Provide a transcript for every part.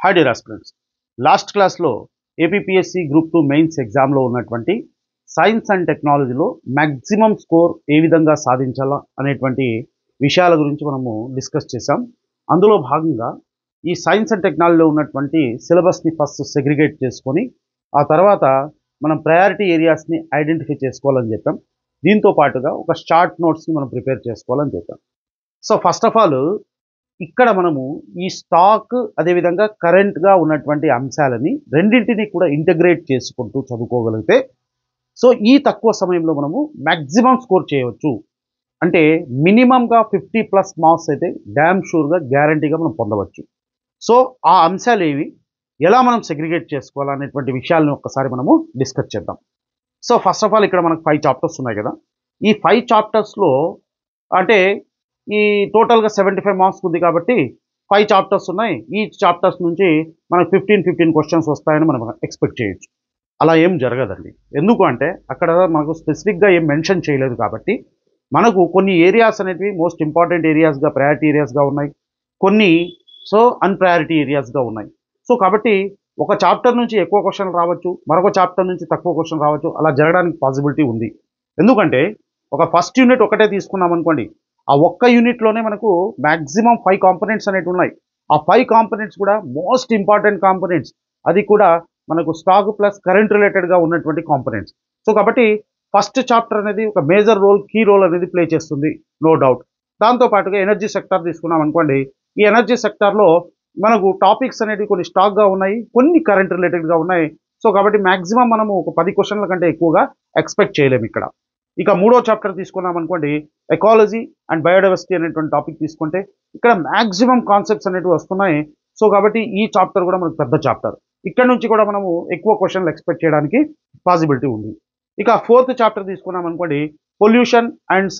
Hi dear aspirants, last క్లాస్లో APPSC group 2 mains ఎగ్జామ్లో ఉన్నటువంటి సైన్స్ అండ్ టెక్నాలజీలో మ్యాక్సిమం స్కోర్ ఏ విధంగా సాధించాలా అనేటువంటి విషయాల గురించి మనము డిస్కస్ చేసాం. అందులో భాగంగా ఈ సైన్స్ అండ్ టెక్నాలజీలో ఉన్నటువంటి సిలబస్ని ఫస్ట్ సెగ్రిగేట్ చేసుకొని ఆ తర్వాత మనం ప్రయారిటీ ఏరియాస్ని ఐడెంటిఫై చేసుకోవాలని చెప్పాం. దీంతో పాటుగా ఒక షార్ట్ నోట్స్ని మనం ప్రిపేర్ చేసుకోవాలని చెప్పాం. సో ఫస్ట్ ఆఫ్ ఆల్ ఇక్కడ మనము ఈ స్టాక్ అదేవిధంగా కరెంట్గా ఉన్నటువంటి అంశాలని రెండింటినీ కూడా ఇంటగ్రేట్ చేసుకుంటూ చదువుకోగలిగితే సో ఈ తక్కువ సమయంలో మనము మ్యాక్సిమం స్కోర్ చేయవచ్చు. అంటే మినిమంగా 50+ మార్క్స్ అయితే డ్యామ్ షూర్గా గ్యారంటీగా మనం పొందవచ్చు. సో ఆ అంశాలు ఏవి, ఎలా మనం సెగ్రిగేట్ చేసుకోవాలనేటువంటి విషయాలను ఒక్కసారి మనము డిస్కస్ చేద్దాం. సో ఫస్ట్ ఆఫ్ ఆల్ ఇక్కడ మనకు 5 చాప్టర్స్ ఉన్నాయి కదా. ఈ 5 చాప్టర్స్లో అంటే ఈ టోటల్గా 75 మార్క్స్ ఉంది కాబట్టి 5 చాప్టర్స్ ఉన్నాయి. ఈ చాప్టర్స్ నుంచి మనకు 15 క్వశ్చన్స్ వస్తాయని మనం ఎక్స్పెక్ట్ చేయొచ్చు. అలా ఏం జరగదండి. ఎందుకు అంటే అక్కడ మనకు స్పెసిఫిక్గా ఏం మెన్షన్ చేయలేదు కాబట్టి మనకు కొన్ని ఏరియాస్ అనేటివి మోస్ట్ ఇంపార్టెంట్ ఏరియాస్గా ప్రయారిటీ ఏరియాస్గా ఉన్నాయి, కొన్ని సో అన్ప్రయారిటీ ఏరియాస్గా ఉన్నాయి. సో కాబట్టి ఒక చాప్టర్ నుంచి ఎక్కువ క్వశ్చన్ రావచ్చు, మరొక చాప్టర్ నుంచి తక్కువ క్వశ్చన్ రావచ్చు. అలా జరగడానికి పాసిబిలిటీ ఉంది. ఎందుకంటే ఒక ఫస్ట్ యూనిట్ ఒకటే తీసుకున్నాం అనుకోండి, ఆ ఒక్క యూనిట్లోనే మనకు మ్యాక్సిమం 5 కాంపోనెంట్స్ అనేవి ఉన్నాయి. ఆ 5 కాంపోనెంట్స్ కూడా మోస్ట్ ఇంపార్టెంట్ కాంపోనెంట్స్, అది కూడా మనకు స్టాక్ ప్లస్ కరెంట్ రిలేటెడ్గా ఉన్నటువంటి కాంపోనెంట్స్. సో కాబట్టి ఫస్ట్ చాప్టర్ అనేది ఒక మేజర్ రోల్, కీ రోల్ అనేది ప్లే చేస్తుంది, నో డౌట్. దాంతోపాటుగా ఎనర్జీ సెక్టార్ తీసుకున్నాం అనుకోండి, ఈ ఎనర్జీ సెక్టార్లో మనకు టాపిక్స్ అనేవి కొన్ని స్టాక్గా ఉన్నాయి, కొన్ని కరెంట్ రిలేటెడ్గా ఉన్నాయి. సో కాబట్టి మ్యాక్సిమం మనము ఒక 10 క్వశ్చన్ల కంటే ఎక్కువగా ఎక్స్పెక్ట్ చేయలేము ఇక్కడ. ఇక మూడో చాప్టర్ తీసుకున్నాం అనుకోండి, ఎకాలజీ అండ్ బయోడైవర్సిటీ అనేటువంటి టాపిక్ తీసుకుంటే ఇక్కడ మ్యాక్సిమం కాన్సెప్ట్స్ అనేవి వస్తున్నాయి. సో కాబట్టి ఈ చాప్టర్ కూడా మనకు పెద్ద చాప్టర్. ఇక్కడ నుంచి కూడా మనము ఎక్కువ క్వశ్చన్లు ఎక్స్పెక్ట్ చేయడానికి పాసిబిలిటీ ఉంది. ఇక ఫోర్త్ చాప్టర్ తీసుకున్నాం అనుకోండి, pollution and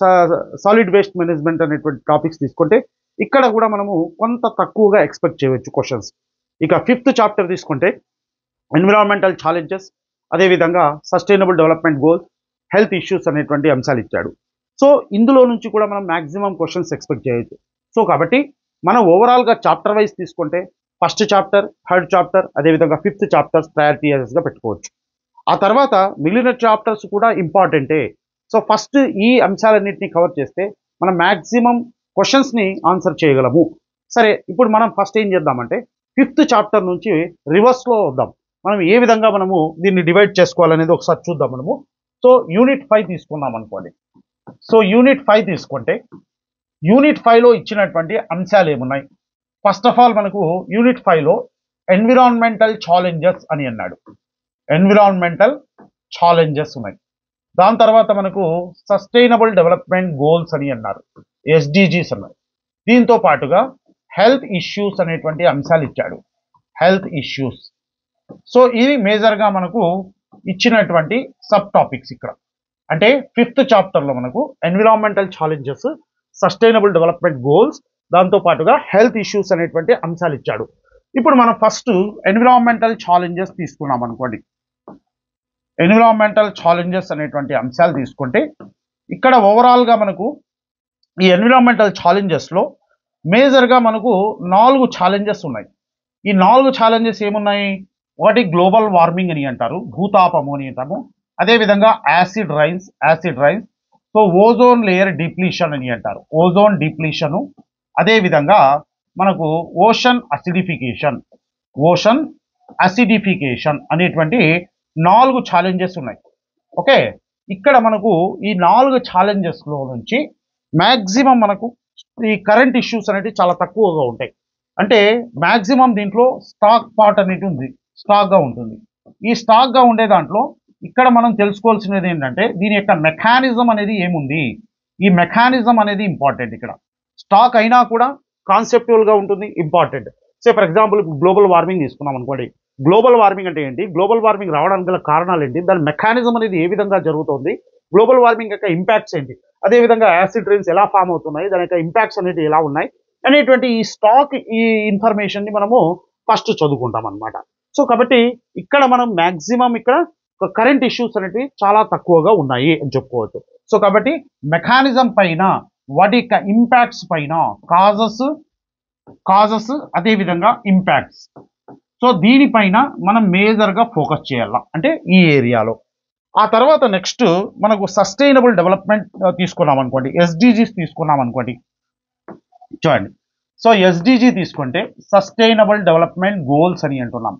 solid waste management అనేటువంటి టాపిక్స్ తీసుకుంటే ఇక్కడ కూడా మనము కొంత తక్కువగా ఎక్స్పెక్ట్ చేయవచ్చు క్వశ్చన్స్. ఇక ఫిఫ్త్ చాప్టర్ తీసుకుంటే ఎన్విరాన్మెంటల్ ఛాలెంజెస్, అదేవిధంగా sustainable development goals, health issues అనేటువంటి అంశాలు ఇచ్చాడు. సో ఇందులో నుంచి కూడా మనం మ్యాక్సిమం క్వశ్చన్స్ ఎక్స్పెక్ట్ చేయొచ్చు. సో కాబట్టి మనం ఓవరాల్గా చాప్టర్ వైజ్ తీసుకుంటే ఫస్ట్ చాప్టర్, థర్డ్ చాప్టర్, అదేవిధంగా ఫిఫ్త్ చాప్టర్స్ ప్రయారిటీ ఏరియాస్గా పెట్టుకోవచ్చు. ఆ తర్వాత మిగిలిన చాప్టర్స్ కూడా ఇంపార్టెంటే. సో ఫస్ట్ ఈ అంశాలన్నింటినీ కవర్ చేస్తే మనం మ్యాక్సిమం క్వశ్చన్స్ని ఆన్సర్ చేయగలము. సరే, ఇప్పుడు మనం ఫస్ట్ ఏం చేద్దామంటే ఫిఫ్త్ చాప్టర్ నుంచి రివర్స్లో వద్దాం. మనం ఏ విధంగా మనము దీన్ని డివైడ్ చేసుకోవాలనేది ఒకసారి చూద్దాం మనము. సో యూనిట్ 5 తీసుకున్నాం అనుకోండి. సో యూనిట్ 5 తీసుకుంటే యూనిట్ 5లో ఇచ్చినటువంటి అంశాలు ఏమున్నాయి? ఫస్ట్ ఆఫ్ ఆల్ మనకు యూనిట్ 5లో ఎన్విరాన్మెంటల్ ఛాలెంజెస్ అని అన్నాడు. ఎన్విరాన్మెంటల్ ఛాలెంజెస్ ఉన్నాయి. దాని తర్వాత మనకు సస్టైనబుల్ డెవలప్మెంట్ గోల్స్ అని అన్నారు, ఎస్డిజీస్ అన్నారు. దీంతో పాటుగా హెల్త్ ఇష్యూస్ అనేటువంటి అంశాలు ఇచ్చాడు, హెల్త్ ఇష్యూస్. సో ఇవి మేజర్గా మనకు ఇచ్చినటువంటి సబ్ టాపిక్స్ ఇక్కడ. అంటే ఫిఫ్త్ చాప్టర్లో మనకు environmental challenges, sustainable development goals, దాంతోపాటుగా హెల్త్ ఇష్యూస్ అనేటువంటి అంశాలు ఇచ్చాడు. ఇప్పుడు మనం ఫస్ట్ ఎన్విరాన్మెంటల్ ఛాలెంజెస్ తీసుకున్నాం అనుకోండి. ఎన్విరాన్మెంటల్ ఛాలెంజెస్ అనేటువంటి అంశాలు తీసుకుంటే ఇక్కడ ఓవరాల్గా మనకు ఈ ఎన్విరాన్మెంటల్ ఛాలెంజెస్లో మేజర్గా మనకు 4 ఛాలెంజెస్ ఉన్నాయి. ఈ 4 ఛాలెంజెస్ ఏమున్నాయి? ఒకటి గ్లోబల్ వార్మింగ్ అని అంటారు, భూతాపము అని అంటాము. అదేవిధంగా acid rains, so ozone layer depletion అని అంటారు, ఓజోన్ డిప్లీషను. అదేవిధంగా మనకు ఓషన్ అసిడిఫికేషన్ అనేటువంటి 4 ఛాలెంజెస్ ఉన్నాయి. ఓకే, ఇక్కడ మనకు ఈ 4 ఛాలెంజెస్లో నుంచి మ్యాక్సిమం మనకు ఈ కరెంట్ ఇష్యూస్ అనేవి చాలా తక్కువగా ఉంటాయి. అంటే మ్యాక్సిమం దీంట్లో స్టాక్ పార్ట్ అనేది ఉంది, స్టాక్గా ఉంటుంది. ఈ స్టాక్గా ఉండే దాంట్లో ఇక్కడ మనం తెలుసుకోవాల్సినది ఏంటంటే దీని యొక్క మెకానిజం అనేది ఏముంది, ఈ మెకానిజం అనేది ఇంపార్టెంట్. ఇక్కడ స్టాక్ అయినా కూడా కాన్సెప్టువల్గా ఉంటుంది, important. Say for example global warming తీసుకున్నాం అనుకోండి. గ్లోబల్ వార్మింగ్ అంటే ఏంటి, గ్లోబల్ వార్మింగ్ రావడానికి గల కారణాలు ఏంటి, దాని మెకానిజం అనేది ఏ విధంగా జరుగుతుంది, గ్లోబల్ వార్మింగ్ యొక్క ఇంపాక్ట్స్ ఏంటి, అదేవిధంగా యాసిడ్ రైన్స్ ఎలా ఫామ్ అవుతున్నాయి, దాని యొక్క ఇంపాక్ట్స్ అనేవి ఎలా ఉన్నాయి అనేటువంటి ఈ స్టాక్ ఈ ఇన్ఫర్మేషన్ని మనము ఫస్ట్ చదువుకుంటాం అనమాట. సో కాబట్టి ఇక్కడ మనం మ్యాక్సిమం ఇక్కడ కరెంట్ ఇష్యూస్ అనేవి చాలా తక్కువగా ఉన్నాయి అని చెప్పుకోవచ్చు. సో కాబట్టి మెకానిజం పైన, వాటి యొక్క ఇంపాక్ట్స్ పైన, కాజెస్ అదేవిధంగా ఇంపాక్ట్స్, సో దీనిపైన మనం మేజర్గా ఫోకస్ చేయాల, అంటే ఈ ఏరియాలో. ఆ తర్వాత నెక్స్ట్ మనకు సస్టైనబుల్ డెవలప్మెంట్ తీసుకున్నాం అనుకోండి, ఎస్డిజీస్ తీసుకున్నాం అనుకోండి. చూడండి, సో ఎస్డిజి తీసుకుంటే సస్టైనబుల్ డెవలప్మెంట్ గోల్స్ అని అంటున్నాం.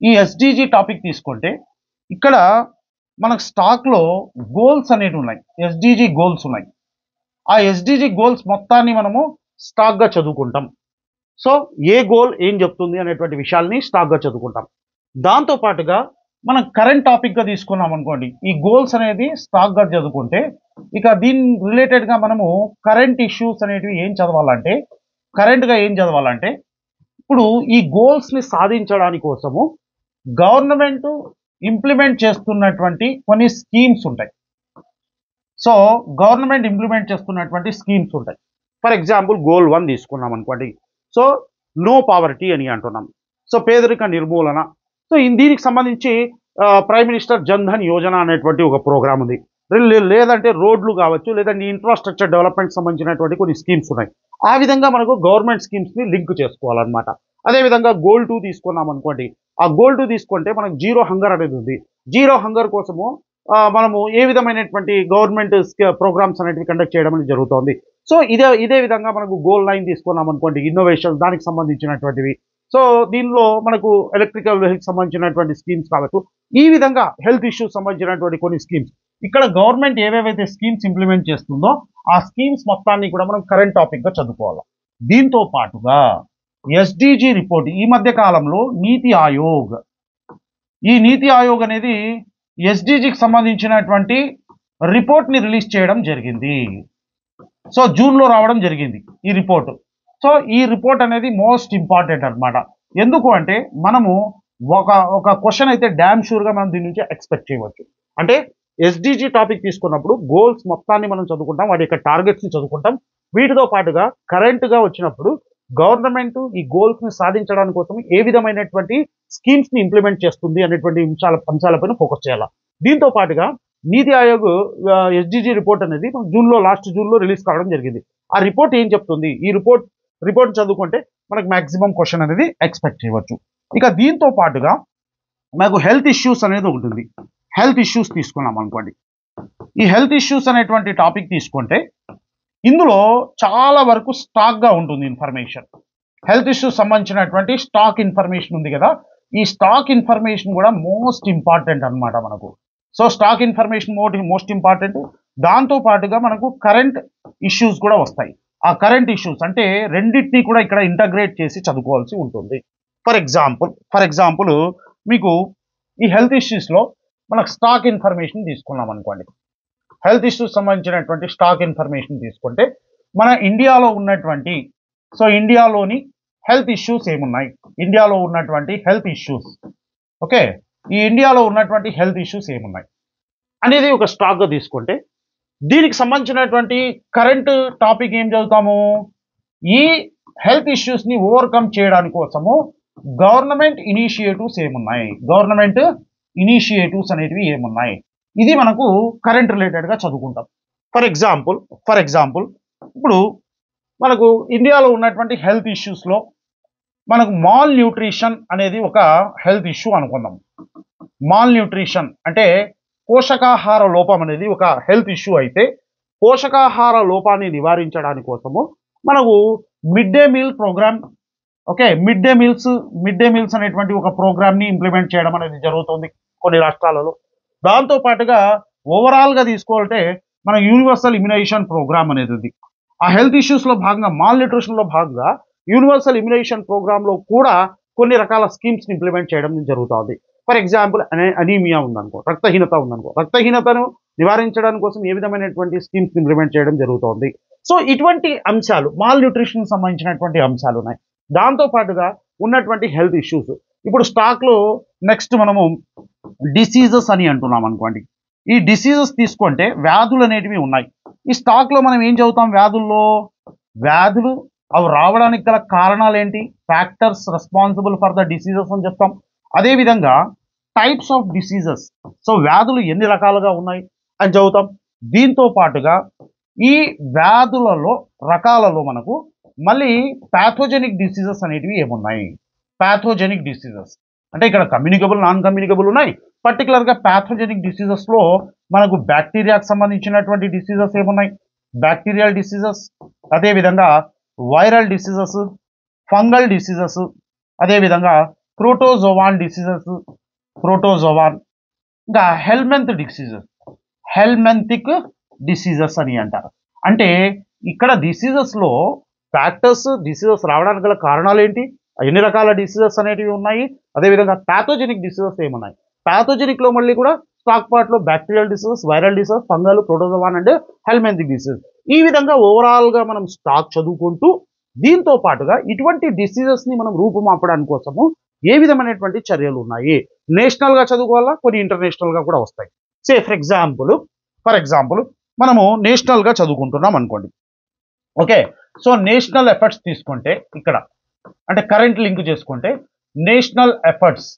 ఈ ఎస్డిజి టాపిక్ తీసుకుంటే ఇక్కడ మనకు స్టాక్లో గోల్స్ అనేవి ఉన్నాయి, ఎస్డిజి గోల్స్ ఉన్నాయి. ఆ ఎస్డిజి గోల్స్ మొత్తాన్ని మనము స్టాక్గా చదువుకుంటాం. సో ఏ గోల్ ఏం చెప్తుంది అనేటువంటి విషయాల్ని స్టాక్గా చదువుకుంటాం. దాంతోపాటుగా మనం కరెంట్ టాపిక్గా తీసుకున్నాం అనుకోండి, ఈ గోల్స్ అనేది స్టాక్గా చదువుకుంటే ఇక దీని రిలేటెడ్గా మనము కరెంట్ ఇష్యూస్ అనేటివి ఏం చదవాలంటే, కరెంట్గా ఏం చదవాలంటే, ఇప్పుడు ఈ గోల్స్ని సాధించడానికి కోసము గవర్నమెంట్ ఇంప్లిమెంట్ చేస్తున్నటువంటి కొన్ని స్కీమ్స్ ఉంటాయి. సో గవర్నమెంట్ ఇంప్లిమెంట్ చేస్తున్నటువంటి స్కీమ్స్ ఉంటాయి. ఫర్ ఎగ్జాంపుల్ గోల్ 1 తీసుకున్నాం అనుకోండి, సో నో పావర్టీ అని అంటున్నాం. సో పేదరిక నిర్మూలన. సో దీనికి సంబంధించి ప్రైమ్ మినిస్టర్ జన్ ధన్ యోజన అనేటువంటి ఒక ప్రోగ్రామ్ ఉంది. లేదంటే రోడ్లు కావచ్చు, లేదంటే ఇన్ఫ్రాస్ట్రక్చర్ డెవలప్మెంట్ సంబంధించినటువంటి కొన్ని స్కీమ్స్ ఉన్నాయి. ఆ విధంగా మనకు గవర్నమెంట్ స్కీమ్స్ని లింక్ చేసుకోవాలన్నమాట. అదేవిధంగా గోల్ 2 తీసుకున్నాం అనుకోండి, ఆ గోల్ 2 తీసుకుంటే మనకు జీరో హంగర్ అనేది ఉంది. జీరో హంగర్ కోసము మనము ఏ విధమైనటువంటి గవర్నమెంట్ ప్రోగ్రామ్స్ అనేటివి కండక్ట్ చేయడం అనేది జరుగుతుంది. సో ఇదే విధంగా మనకు గోల్ 9 తీసుకున్నాం అనుకోండి, ఇన్నోవేషన్ దానికి సంబంధించినటువంటివి. సో దీనిలో మనకు ఎలక్ట్రికల్ వెహికల్స్ సంబంధించినటువంటి స్కీమ్స్ కావచ్చు. ఈ విధంగా హెల్త్ ఇష్యూస్ సంబంధించినటువంటి కొన్ని స్కీమ్స్, ఇక్కడ గవర్నమెంట్ ఏవేవైతే స్కీమ్స్ ఇంప్లిమెంట్ చేస్తుందో ఆ స్కీమ్స్ మొత్తాన్ని కూడా మనం కరెంట్ టాపిక్గా చదువుకోవాలి. దీంతో పాటుగా ఎస్డిజి రిపోర్ట్, ఈ మధ్య కాలంలో నీతి ఆయోగ్, ఈ నీతి ఆయోగ్ అనేది ఎస్డిజికి సంబంధించినటువంటి రిపోర్ట్ని రిలీజ్ చేయడం జరిగింది. సో జూన్లో రావడం జరిగింది ఈ రిపోర్ట్. సో ఈ రిపోర్ట్ అనేది మోస్ట్ ఇంపార్టెంట్ అనమాట. ఎందుకు అంటే మనము ఒక క్వశ్చన్ అయితే డ్యామ్ షూర్గా మనం దీని నుంచి ఎక్స్పెక్ట్ చేయవచ్చు. అంటే ఎస్డిజి టాపిక్ తీసుకున్నప్పుడు గోల్స్ మొత్తాన్ని మనం చదువుకుంటాం, వాటి యొక్క టార్గెట్స్ని చదువుకుంటాం. వీటితో పాటుగా కరెంట్గా వచ్చినప్పుడు గవర్నమెంట్ ఈ గోల్స్ని సాధించడానికి కోసం ఏ విధమైనటువంటి స్కీమ్స్ని ఇంప్లిమెంట్ చేస్తుంది అనేటువంటి అంశాలపైన ఫోకస్ చేయాలి. దీంతో పాటుగా నీతి ఆయోగ్ ఎస్డిజి రిపోర్ట్ అనేది లాస్ట్ జూన్లో రిలీజ్ కావడం జరిగింది. ఆ రిపోర్ట్ ఏం చెప్తుంది, ఈ రిపోర్ట్ చదువుకుంటే మనకు మ్యాక్సిమం క్వశ్చన్ అనేది ఎక్స్పెక్ట్ చేయవచ్చు. ఇక దీంతో పాటుగా మనకు హెల్త్ ఇష్యూస్ అనేది ఉంటుంది. హెల్త్ ఇష్యూస్ తీసుకున్నాం అనుకోండి, ఈ హెల్త్ ఇష్యూస్ అనేటువంటి టాపిక్ తీసుకుంటే ఇందులో చాలా వరకు స్టాక్గా ఉంటుంది ఇన్ఫర్మేషన్. హెల్త్ ఇష్యూస్ సంబంధించినటువంటి స్టాక్ ఇన్ఫర్మేషన్ ఉంది కదా, ఈ స్టాక్ ఇన్ఫర్మేషన్ కూడా మోస్ట్ ఇంపార్టెంట్ అనమాట మనకు. So stock information most important. దాంతో పాటుగా మనకు కరెంట్ ఇష్యూస్ కూడా వస్తాయి. ఆ కరెంట్ ఇష్యూస్ అంటే రెండింటినీ కూడా ఇక్కడ ఇంటగ్రేట్ చేసి చదువుకోవాల్సి ఉంటుంది. ఫర్ ఎగ్జాంపుల్ మీకు ఈ హెల్త్ ఇష్యూస్లో మనకు స్టాక్ ఇన్ఫర్మేషన్ తీసుకున్నాం అనుకోండి, హెల్త్ ఇష్యూస్ సంబంధించినటువంటి స్టాక్ ఇన్ఫర్మేషన్ తీసుకుంటే మన ఇండియాలో ఉన్నటువంటి, సో ఇండియాలోని హెల్త్ ఇష్యూస్ ఏమున్నాయి, ఇండియాలో ఉన్నటువంటి హెల్త్ ఇష్యూస్, ఓకే, ఈ ఇండియాలో ఉన్నటువంటి హెల్త్ ఇష్యూస్ ఏమున్నాయి అనేది ఒక స్టాక్గా తీసుకుంటే దీనికి సంబంధించినటువంటి కరెంట్ టాపిక్ ఏం చదువుతాము, ఈ హెల్త్ ఇష్యూస్ని ఓవర్కమ్ చేయడానికి కోసము గవర్నమెంట్ ఇనిషియేటివ్స్ ఏమున్నాయి, గవర్నమెంట్ ఇనిషియేటివ్స్ అనేటివి ఏమున్నాయి, ఇది మనకు కరెంట్ రిలేటెడ్గా చదువుకుంటాం. ఫర్ ఎగ్జాంపుల్ ఇప్పుడు మనకు ఇండియాలో ఉన్నటువంటి హెల్త్ ఇష్యూస్లో మనకు మాల్ న్యూట్రిషన్ అనేది ఒక హెల్త్ ఇష్యూ అనుకుందాం. మాల్ న్యూట్రిషన్ అంటే పోషకాహార లోపం అనేది ఒక హెల్త్ ఇష్యూ అయితే, పోషకాహార లోపాన్ని నివారించడానికి కోసము మనకు mid day meal program, okay, mid day meals అనేటువంటి ఒక ప్రోగ్రామ్ని ఇంప్లిమెంట్ చేయడం అనేది జరుగుతుంది కొన్ని రాష్ట్రాలలో. దాంతో పాటుగా ఓవరాల్గా తీసుకోవాలంటే మన యూనివర్సల్ ఇమ్యునైజేషన్ ప్రోగ్రామ్ అనేది ఉంది. ఆ హెల్త్ ఇష్యూస్లో భాగంగా మాల్ న్యూట్రిషన్లో భాగంగా యూనివర్సల్ ఇమ్యునైజేషన్ ప్రోగ్రాంలో కూడా కొన్ని రకాల స్కీమ్స్ని ఇంప్లిమెంట్ చేయడం జరుగుతుంది. ఫర్ ఎగ్జాంపుల్ అనీమియా ఉందనుకో, రక్తహీనత ఉందనుకో, రక్తహీనతను నివారించడానికి కోసం ఏ విధమైనటువంటి స్కీమ్స్ ఇంప్లిమెంట్ చేయడం జరుగుతుంది. సో ఇటువంటి అంశాలు మాల్ న్యూట్రిషన్ సంబంధించినటువంటి అంశాలు ఉన్నాయి. దాంతో పాటుగా ఉన్నటువంటి హెల్త్ ఇష్యూస్, ఇప్పుడు స్టాక్లో నెక్స్ట్ మనము డిసీజెస్ అని అంటున్నాం అనుకోండి. ఈ డిసీజెస్ తీసుకుంటే వ్యాధులు అనేటివి ఉన్నాయి. ఈ స్టాక్లో మనం ఏం చదువుతాం, వ్యాధులు అవి రావడానికి గల కారణాలు ఏంటి, factors responsible for the diseases అని చెప్తాం. అదేవిధంగా టైప్స్ ఆఫ్ డిసీజెస్, సో వ్యాధులు ఎన్ని రకాలుగా ఉన్నాయి అని చదువుతాం. దీంతో పాటుగా ఈ వ్యాధులలో రకాలలో మనకు మళ్ళీ ప్యాథోజెనిక్ డిసీజెస్ అనేటివి ఏమున్నాయి, ప్యాథోజెనిక్ డిసీజెస్ అంటే ఇక్కడ కమ్యూనికబుల్, నాన్ కమ్యూనికబుల్ ఉన్నాయి. పర్టికులర్గా ప్యాథోజెనిక్ డిసీజెస్లో మనకు బ్యాక్టీరియాకి సంబంధించినటువంటి డిసీజెస్ ఏమున్నాయి? బ్యాక్టీరియల్ డిసీజెస్, అదేవిధంగా వైరల్ డిసీజెస్, ఫంగల్ డిసీజెస్, అదేవిధంగా ప్రోటోజోవాన్ డిసీజెస్, ప్రోటోజోవాన్, ఇంకా హెల్మెంతిక్ డిసీజెస్ అని అంటారు. అంటే ఇక్కడ డిసీజెస్లో డిసీజెస్ రావడానికి గల కారణాలు ఏంటి, ఎన్ని రకాల డిసీజెస్ అనేటివి ఉన్నాయి, అదేవిధంగా ప్యాథోజెనిక్ డిసీజెస్ ఏమున్నాయి. ప్యాథోజెనిక్లో మళ్ళీ కూడా స్టాక్ పార్ట్లో bacterial diseases, viral diseases, fungal, protozoan and helminthic diseases. ఈ విధంగా ఓవరాల్గా మనం స్టాక్ చదువుకుంటూ దీంతో పాటుగా ఇటువంటి డిసీజెస్ని మనం రూపుమాపడానికి కోసము ఏ విధమైనటువంటి చర్యలు ఉన్నాయి, నేషనల్గా చదువుకోవాలా, కొన్ని ఇంటర్నేషనల్గా కూడా వస్తాయి. ఫర్ ఎగ్జాంపుల్ మనము నేషనల్గా చదువుకుంటున్నాం అనుకోండి. ఓకే, సో నేషనల్ ఎఫర్ట్స్ తీసుకుంటే ఇక్కడ అంటే కరెంట్ లింక్ చేసుకుంటే నేషనల్ ఎఫర్ట్స్,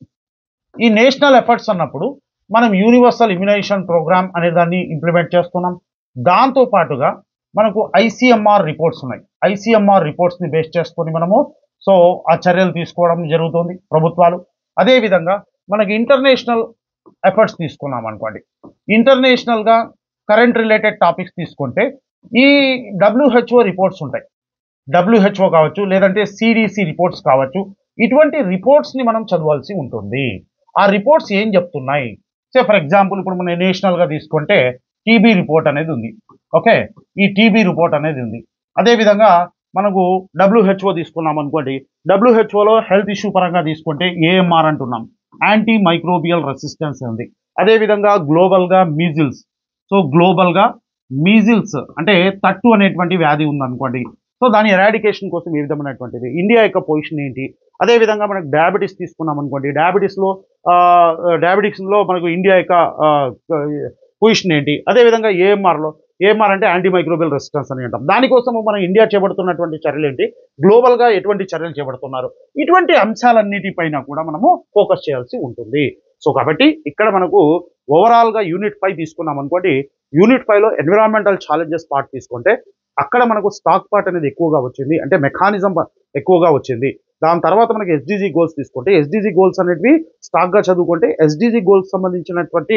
ఈ నేషనల్ ఎఫర్ట్స్ అన్నప్పుడు మనం యూనివర్సల్ ఇమ్యునైజేషన్ ప్రోగ్రామ్ అనే దాన్ని ఇంప్లిమెంట్ చేస్తున్నాం. దాంతో పాటుగా మనకు ఐసీఎంఆర్ రిపోర్ట్స్ ఉన్నాయి. ఐసీఎంఆర్ రిపోర్ట్స్ని బేస్ చేసుకొని మనము సో ఆ చర్యలు తీసుకోవడం జరుగుతుంది ప్రభుత్వాలు. అదేవిధంగా మనకి ఇంటర్నేషనల్ ఎఫర్ట్స్ తీసుకున్నాం అనుకోండి. ఇంటర్నేషనల్గా కరెంట్ రిలేటెడ్ టాపిక్స్ తీసుకుంటే ఈ WHO రిపోర్ట్స్ ఉంటాయి. WHO కావచ్చు, లేదంటే CDC రిపోర్ట్స్ కావచ్చు. ఇటువంటి రిపోర్ట్స్ని మనం చదవాల్సి ఉంటుంది. ఆ రిపోర్ట్స్ ఏం చెప్తున్నాయి, ఫర్ ఎగ్జాంపుల్ ఇప్పుడు మనం నేషనల్గా తీసుకుంటే టీబీ రిపోర్ట్ అనేది ఉంది. ఓకే, ఈ టీబీ రిపోర్ట్ అనేది ఉంది. అదేవిధంగా మనకు WHO తీసుకున్నాం అనుకోండి. WHOలో హెల్త్ ఇష్యూ పరంగా తీసుకుంటే AMR అంటున్నాం, యాంటీ మైక్రోబియల్ రెసిస్టెన్స్ ఉంది. అదేవిధంగా గ్లోబల్గా మీజిల్స్, సో గ్లోబల్గా మీజిల్స్ అంటే తట్టు అనేటువంటి వ్యాధి ఉందనుకోండి. సో దాని ఎరాడికేషన్ కోసం ఏ విధమైనటువంటిది, ఇండియా యొక్క పొజిషన్ ఏంటి. అదేవిధంగా మనకు డయాబెటీస్ తీసుకున్నాం అనుకోండి. డయాబెటిక్స్లో మనకు ఇండియా యొక్క పొజిషన్ ఏంటి. అదేవిధంగా ఏఎంఆర్ అంటే యాంటీ మైక్రోబియల్ రెసిస్టెన్స్ అని అంటాం. దానికోసం మనం ఇండియా చేపడుతున్నటువంటి చర్యలు ఏంటి, గ్లోబల్గా ఎటువంటి చర్యలు చేపడుతున్నారు, ఇటువంటి అంశాలన్నిటిపైన కూడా మనము ఫోకస్ చేయాల్సి ఉంటుంది. సో కాబట్టి ఇక్కడ మనకు ఓవరాల్గా యూనిట్ 5 తీసుకున్నాం అనుకోండి. యూనిట్ 5లో ఎన్విరాన్మెంటల్ ఛాలెంజెస్ పార్ట్ తీసుకుంటే అక్కడ మనకు స్టాక్ పార్ట్ అనేది ఎక్కువగా వచ్చింది, అంటే మెకానిజం ఎక్కువగా వచ్చింది. దాని తర్వాత మనకి SDG గోల్స్ తీసుకుంటే SDG గోల్స్ అనేటివి స్టాక్గా చదువుకుంటే SDG గోల్స్ సంబంధించినటువంటి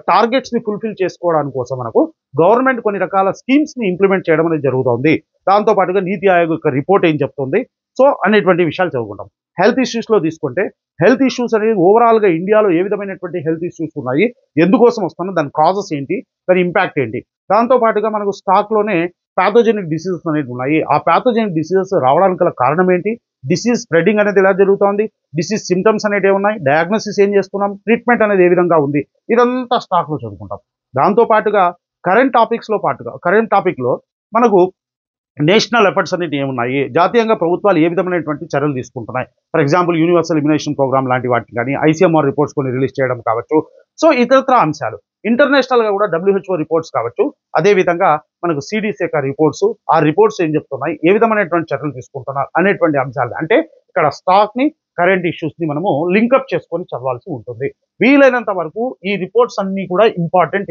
టార్గెట్స్ని ఫుల్ఫిల్ చేసుకోవడానికి కోసం మనకు గవర్నమెంట్ కొన్ని రకాల స్కీమ్స్ని ఇంప్లిమెంట్ చేయడం అనేది జరుగుతుంది. దాంతోపాటుగా నీతి ఆయోగ్ యొక్క రిపోర్ట్ ఏం చెప్తుంది, సో అనేటువంటి విషయాలు చదువుకుంటాం. హెల్త్ ఇష్యూస్లో తీసుకుంటే హెల్త్ ఇష్యూస్ అనేది ఓవరాల్గా ఇండియాలో ఏ విధమైనటువంటి హెల్త్ ఇష్యూస్ ఉన్నాయి, ఎందుకోసం వస్తున్నా, దాని కాజెస్ ఏంటి, దాని ఇంపాక్ట్ ఏంటి. దాంతోపాటుగా మనకు స్టాక్లోనే ప్యాథోజెనిక్ డిసీజెస్ అనేవి ఉన్నాయి. ఆ ప్యాథోజెనిక్ డిసీజెస్ రావడానికి గల కారణం ఏంటి, డిసీజ్ స్ప్రెడింగ్ అనేది ఎలా జరుగుతుంది, డిసీజ్ సిమ్టమ్స్ అనేవి ఏమున్నాయి, డయాగ్నోసిస్ ఏం చేస్తున్నాం, ట్రీట్మెంట్ అనేది ఏ విధంగా ఉంది, ఇదంతా స్టాక్లో చదువుకుంటాం. దాంతోపాటుగా కరెంట్ టాపిక్లో మనకు నేషనల్ ఎఫర్ట్స్ అనేవి ఏమున్నాయి, జాతీయంగా ప్రభుత్వాలు ఏ విధమైనటువంటి చర్యలు తీసుకుంటున్నాయి. For example universal immunization program లాంటి వాటికి కానీ ICMR రిపోర్ట్స్ కొన్ని రిలీజ్ చేయడం కావచ్చు. సో ఇతరత్ర అంశాలు ఇంటర్నేషనల్గా కూడా WHO రిపోర్ట్స్ కావచ్చు. అదేవిధంగా మనకు CDC యొక్క రిపోర్ట్స్, ఆ రిపోర్ట్స్ ఏం చెప్తున్నాయి, ఏ విధమైనటువంటి చర్యలు తీసుకుంటున్నారు అనేటువంటి అంశాలు. అంటే ఇక్కడ స్టాక్ని కరెంట్ ఇష్యూస్ని మనము లింకప్ చేసుకొని చదవాల్సి ఉంటుంది. వీలైనంత వరకు ఈ రిపోర్ట్స్ అన్నీ కూడా ఇంపార్టెంట్.